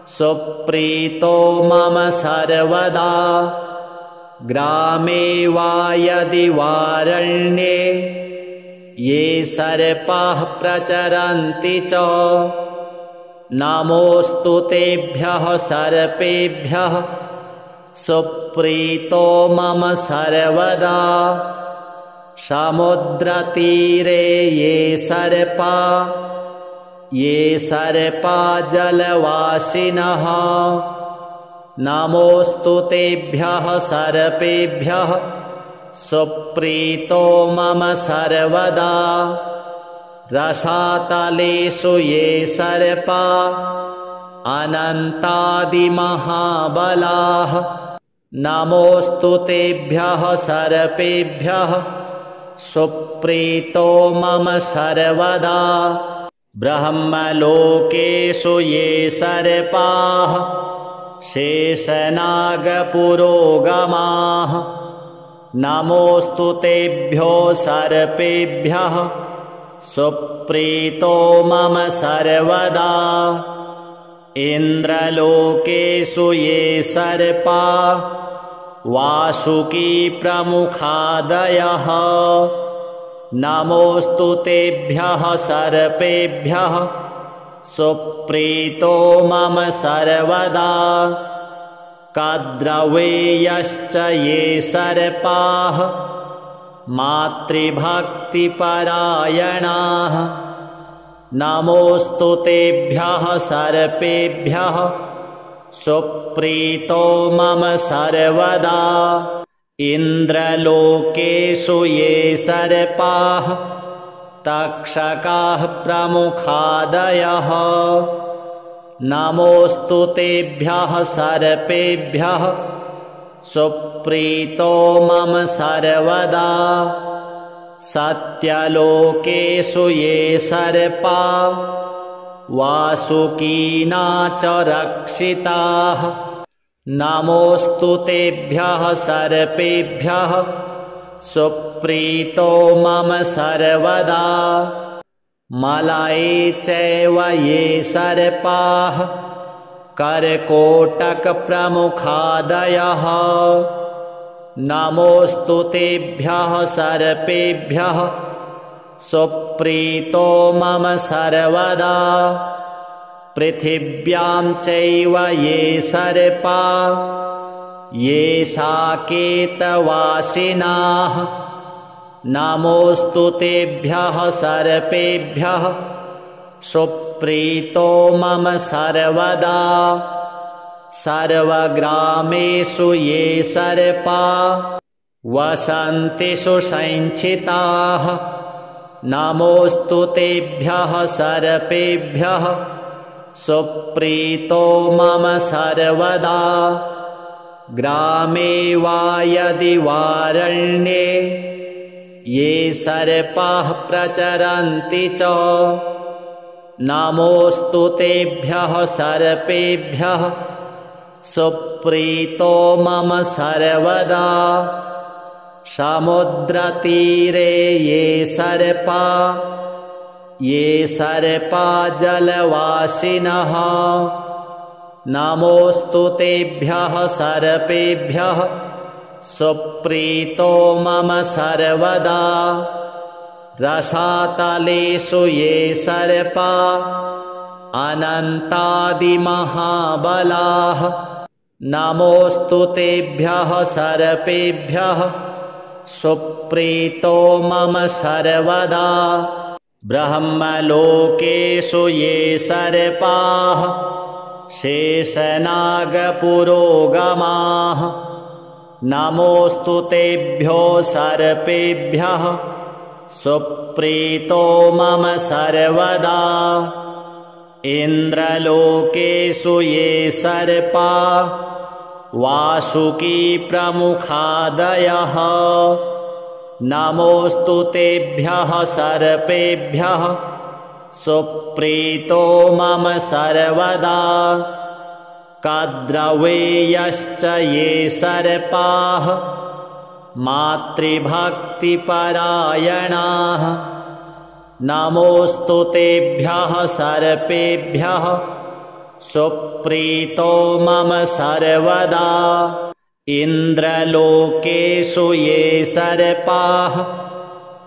Speaker 1: सुप्रीतो मम सर्वदा। ग्रामे वा यदि वारण्ये ये सर्पाः प्रचरन्ति च। नमोऽस्तु तेभ्यः सर्पेभ्यः सुप्रीतो मम सर्वदा। समुद्रतीरे ये सर्पा जलवासिनः। नमोऽस्तु तेभ्यः सर्पेभ्यः सुप्रीतो मम सर्वदा। रसातलेषु ये सर्पा अनन्तादिमहाबलाः। नमोऽस्तु तेभ्यः सर्पेभ्यः सुप्रीतो मम सर्वदा। ब्रह्मलोकेषु ये सर्पाः शेषनागपुरोगमाः। नमोऽस्तु तेभ्यो सर्पेभ्यः सुप्रीतो मम सर्वदा। इन्द्रलोकेषु ये सर्पा वासुकी प्रमुखादयः। नमोऽस्तु तेभ्यः सर्पेभ्यः सुप्रीतो मम सर्वदा। कद्रवेयश्च ये सर्पाः मातृभक्तिपरायणाः। नमोऽस्तु तेभ्यः सर्पेभ्यः सुप्रीतो मम सर्वदा। इन्द्रलोकेषु ये सर्पाः तक्षकाः प्रमुखादयः। नमोऽस्तु तेभ्यः सर्पेभ्यः सुप्रीतो मम सर्वदा। सत्यलोकेषु ये सर्पा वासुकीना च रक्षिताः। नमोऽस्तु तेभ्यः सर्पेभ्यः सुप्रीतो मम सर्वदा। मलये चैव ये सर्पाः कर्कोटकप्रमुखादयः। नमोऽस्तु तेभ्यः सर्पेभ्यः सुप्रीतो मम सर्वदा। पृथिव्यां चैव ये सर्पा ये साकेतवासिनाः। नमोऽस्तु तेभ्यः सर्पेभ्यः सुप्रीतो मम सर्वदा। सर्वग्रामेषु ये सर्पा वसन्ति सुसञ्चिताः। नमोऽस्तु तेभ्यः सर्पेभ्यः सुप्रीतो मम सर्वदा। ग्रामे वा यदि वारण्ये ये सर्पाः प्रचरन्ति च। नमोऽस्तु तेभ्यः सर्पेभ्यः सुप्रीतो मम सर्वदा। समुद्रतीरे ये सर्पा जलवासिनः। नमोऽस्तु तेभ्यः सर्पेभ्यः सुप्रीतो मम सर्वदा। रसातलेषु ये सर्पा अनन्तादिमहाबलाः नमोऽस्तु तेभ्यः सर्पेभ्यः सुप्रीतो मम सर्वदा ब्रह्मलोकेषु ये सर्पाः शेषनागपुरोगमाः नमोऽस्तु तेभ्यो सर्पेभ्यः सुप्रीतो मम सर्वदा इन्द्रलोकेषु ये सर्पा वासुकी प्रमुखादयः नमोऽस्तु तेभ्यः सर्पेभ्यः सुप्रीतो मम सर्वदा कद्रवेयश्च ये सर्पाः मातृभक्तिपरायणाः नमोऽस्तु तेभ्यः सर्पेभ्यः सुप्रीतो मम सर्वदा इन्द्रलोकेषु ये सर्पाः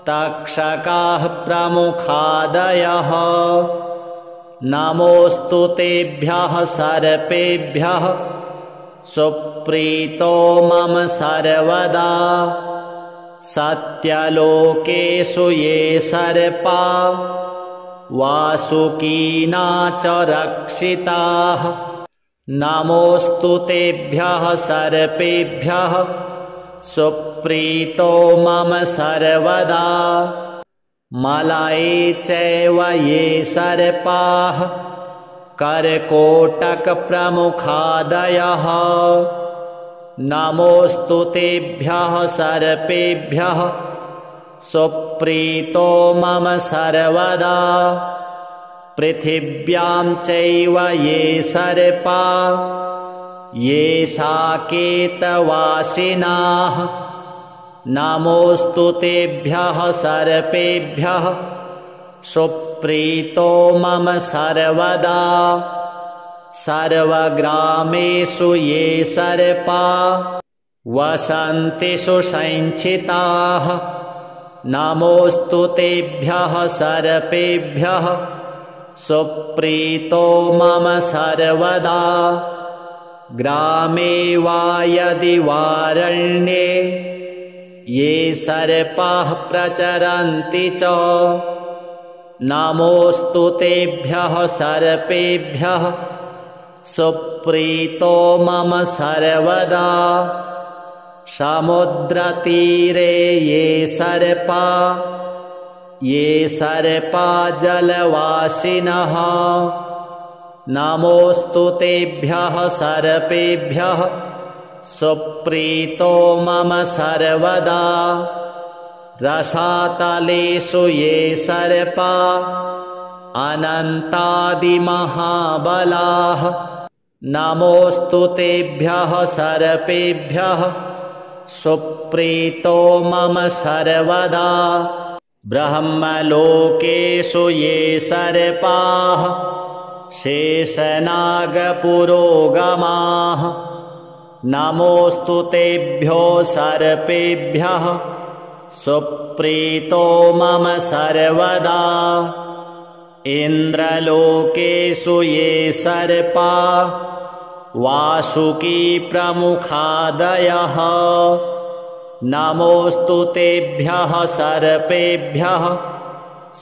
Speaker 1: तक्षकाः प्रमुखादयः नमोऽस्तु तेभ्यः सर्पेभ्यः सुप्रीतो मम सर्वदा सत्यलोकेषु ये सर्पा वासुकीना च रक्षिताः नमोऽस्तु तेभ्यः सर्पेभ्यः सुप्रीतो मम सर्वदा मलये चैव ये सर्पाः कर्कोटकप्रमुखादयः नमोऽस्तु तेभ्यः सर्पेभ्यः सुप्रीतो मम सर्वदा पृथिव्यां चैव ये सर्पा ये साकेतवासिनाः नमोऽस्तु तेभ्यः सर्पेभ्यः सुप्रीतो मम सर्वदा सर्वग्रामेषु ये सर्पा वसन्ति सुसञ्चिताः नमोऽस्तु तेभ्यः सर्पेभ्यः सुप्रीतो मम सर्वदा ग्रामे वा यदि वारण्ये ये सर्पाः प्रचरन्ति च नमोऽस्तु तेभ्यः सर्पेभ्यः सुप्रीतो मम सर्वदा समुद्रतीरे ये सर्पा जलवासिनः नमोऽस्तु तेभ्यः सर्पेभ्यः सुप्रीतो मम सर्वदा रसातलेषु ये सर्पा अनन्तादिमहाबलाः नमोऽस्तु तेभ्यः सर्पेभ्यः सुप्रीतो मम सर्वदा ब्रह्मलोकेषु ये सर्पाः शेषनागपुरोगमाः नमोऽस्तु तेभ्यो सर्पेभ्यः सुप्रीतो मम सर्वदा इन्द्रलोकेषु ये सर्पा वासुकी प्रमुखादयः नमोऽस्तु तेभ्यः सर्पेभ्यः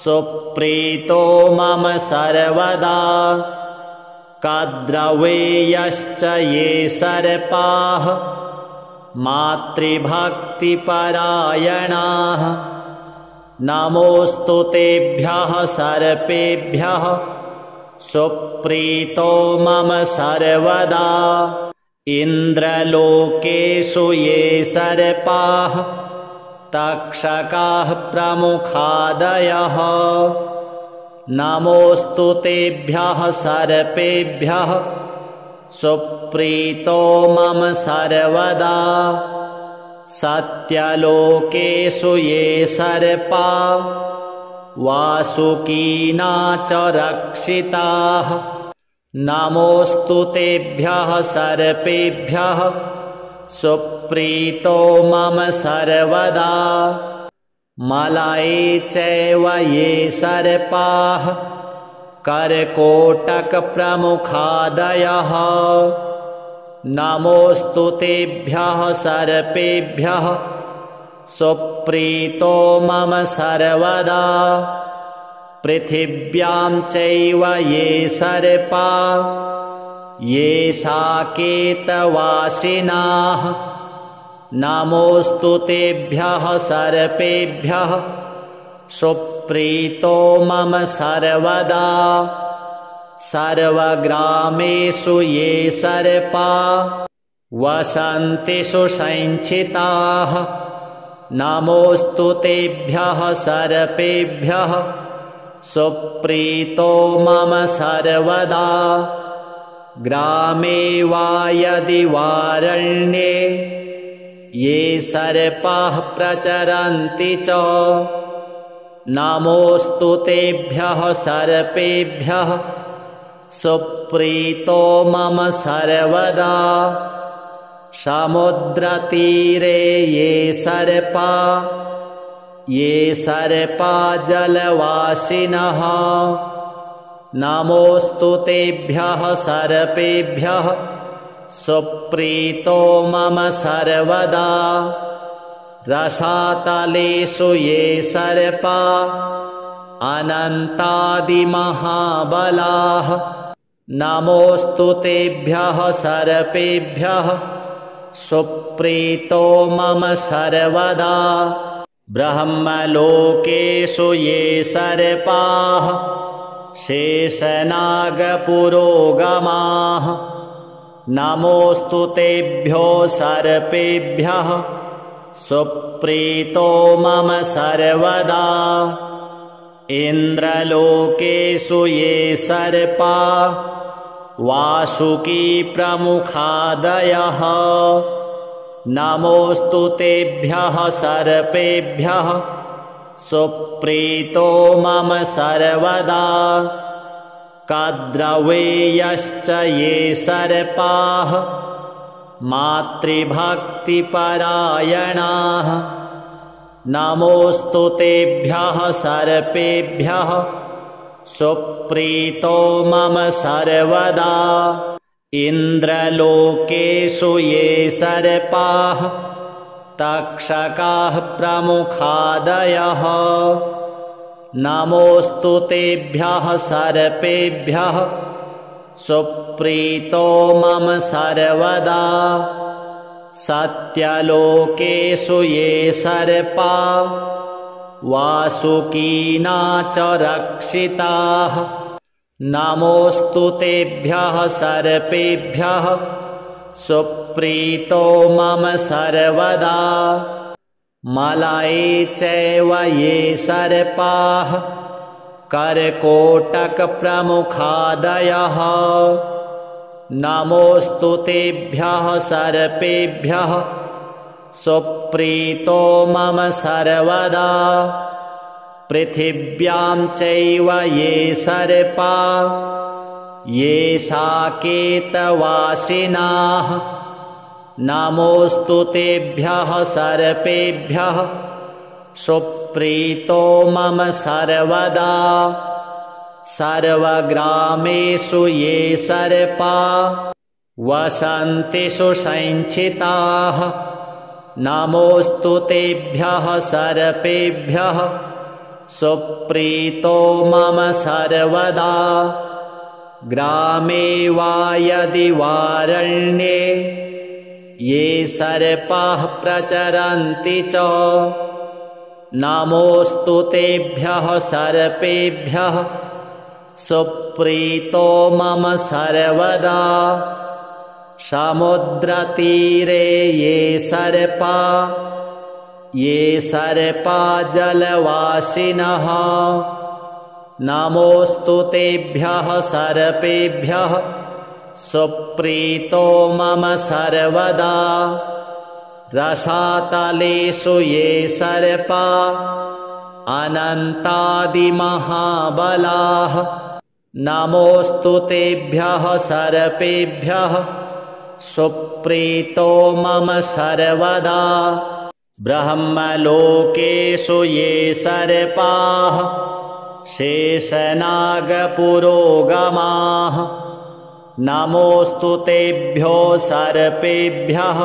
Speaker 1: सुप्रीतो मम सर्वदा कद्रवेयश्च ये सर्पाः मातृभक्तिपरायणाः नमोऽस्तु तेभ्यः सर्पेभ्यः सुप्रीतो मम सर्वदा इन्द्रलोकेषु ये सर्पाः तक्षकाः प्रमुखादयः नमोऽस्तु तेभ्यः सर्पेभ्यः सुप्रीतो मम सर्वदा सत्यलोकेषु ये सर्पा वासुकीना च रक्षिताः नमोऽस्तु तेभ्यः सर्पेभ्यः सुप्रीतो मम सर्वदा मलये चैव ये सर्पाः कर्कोटकप्रमुखादयः नमोऽस्तु तेभ्यः सर्पेभ्यः सुप्रीतो मम सर्वदा पृथिव्यां चैव ये सर्पा ये साकेतवासिनाः नमोऽस्तु तेभ्यः सर्पेभ्यः सुप्रीतो मम सर्वदा सर्वग्रामेषु ये सर्पा वसन्ति सुसञ्चिताः नमोऽस्तु तेभ्यः सर्पेभ्यः सुप्रीतो मम सर्वदा ग्रामे वा यदि वारण्ये ये सर्पाः प्रचरन्ति च नमोऽस्तु तेभ्यः सर्पेभ्यः सुप्रीतो मम सर्वदा समुद्रतीरे ये सर्पा जलवासिनः नमोऽस्तु तेभ्यः सर्पेभ्यः सुप्रीतो मम सर्वदा रसातलेषु ये सर्पा अनन्तादिमहाबलाः नमोऽस्तु तेभ्यः सर्पेभ्यः सुप्रीतो मम सर्वदा ब्रह्मलोकेषु ये सर्पाः शेषनागपुरोगमाः नमोऽस्तु तेभ्यो सर्पेभ्यः सुप्रीतो मम सर्वदा इन्द्रलोकेषु ये सर्पा वासुकी प्रमुखादयः नमोऽस्तु तेभ्यः सर्पेभ्यः सुप्रीतो मम सर्वदा कद्रवेयश्च ये सर्पाः मातृभक्तिपरायणाः नमोऽस्तु तेभ्यः सर्पेभ्यः सुप्रीतो मम सर्वदा इन्द्रलोकेषु ये सर्पाः तक्षकाः प्रमुखादयः नमोऽस्तु तेभ्यः सर्पेभ्यः सुप्रीतो मम सर्वदा सत्यलोकेषु ये सर्पा वासुकीना च रक्षिताः नमोऽस्तु तेभ्यः सर्पेभ्यः सुप्रीतो मम सर्वदा मलये चैव ये सर्पाः कर्कोटकप्रमुखादयः नमोऽस्तु तेभ्यः सर्पेभ्यः सुप्रीतो मम सर्वदा पृथिव्यां चैव ये सर्पा ये साकेतवासिनाः नमोऽस्तु तेभ्यः सर्पेभ्यः सुप्रीतो मम सर्वदा सर्वग्रामेषु ये सर्पा वसन्ति सुसञ्चिताः नमोऽस्तु तेभ्यः सर्पेभ्यः सुप्रीतो मम सर्वदा ग्रामे वा यदि वारण्ये ये सर्पाः प्रचरन्ति च नमोऽस्तु तेभ्यः सर्पेभ्यः सुप्रीतो मम सर्वदा समुद्रतीरे ये सर्पा जलवासिनः नमोऽस्तु तेभ्यः सर्पेभ्यः सुप्रीतो मम सर्वदा रसातलेषु ये सर्पा अनन्तादिमहाबलाः नमोऽस्तु तेभ्यः सर्पेभ्यः सुप्रीतो मम सर्वदा ब्रह्मलोकेषु ये सर्पाः शेषनागपुरोगमाः नमोऽस्तु तेभ्यो सर्पेभ्यः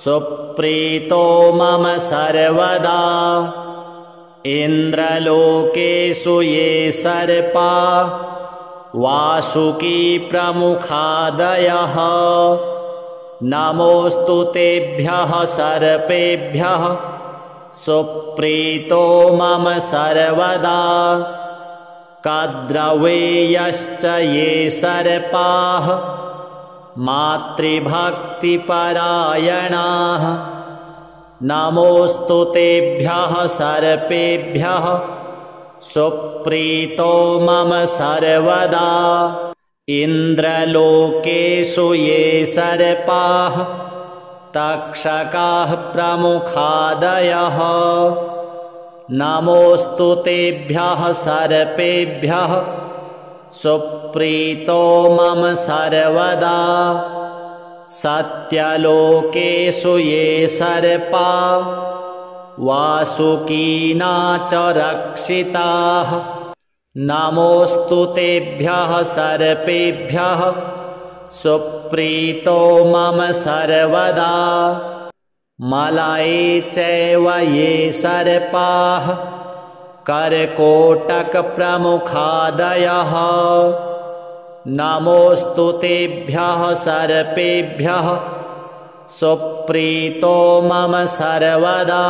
Speaker 1: सुप्रीतो मम सर्वदा इन्द्रलोकेषु ये सर्पा वासुकी प्रमुखादयः नमोऽस्तु तेभ्यः सर्पेभ्यः सुप्रीतो मम सर्वदा कद्रवेयश्च ये सर्पाः मातृभक्तिपरायणाः नमोऽस्तु तेभ्यः सर्पेभ्यः सुप्रीतो मम सर्वदा इन्द्रलोकेषु ये सर्पाः तक्षकाः प्रमुखादयः नमोऽस्तु तेभ्यः सर्पेभ्यः सुप्रीतो मम सर्वदा सत्यलोकेषु ये सर्पा वासुकीना च रक्षिताः नमोऽस्तु तेभ्यः सर्पेभ्यः सुप्रीतो मम सर्वदा मलये चैव ये सर्पाः कर्कोटकप्रमुखादयः नमोऽस्तु तेभ्यः सर्पेभ्यः सुप्रीतो मम सर्वदा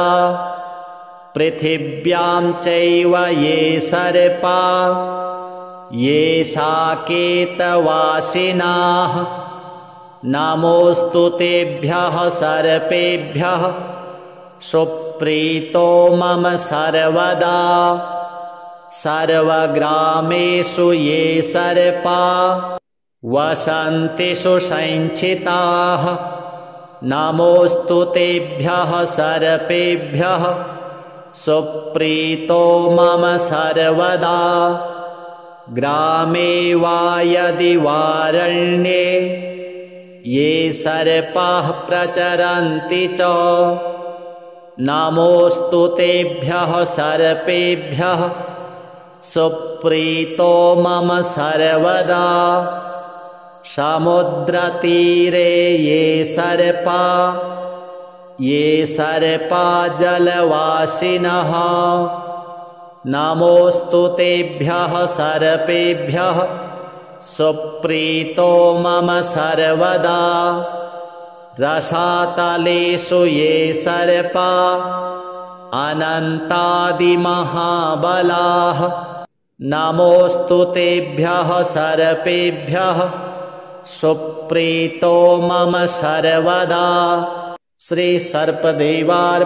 Speaker 1: पृथिव्यां चैव ये सर्पा ये साकेतवासिनाः नमोऽस्तु तेभ्यः सर्पेभ्यः सुप्रीतो मम सर्वदा सर्वग्रामेषु ये सर्पा वसन्ति सुसञ्चिताः नमोऽस्तु तेभ्यः सर्पेभ्यः सुप्रीतो मम सर्वदा ग्रामे वा यदि वारण्ये ये सर्पाः प्रचरन्ति च नमोऽस्तु तेभ्यः सर्पेभ्यः सुप्रीतो मम सर्वदा समुद्रतीरे ये सर्पा जलवासिनः नमोऽस्तु तेभ्यः सर्पेभ्यः सुप्रीतो मम सर्वदा रसातलेषु ये सर्पा अनन्तादिमहाबलाः नमोऽस्तु तेभ्यः सर्पेभ्यः सुप्रीतो मम सर्वदा श्री सर्पदेवार्पणमस्तु।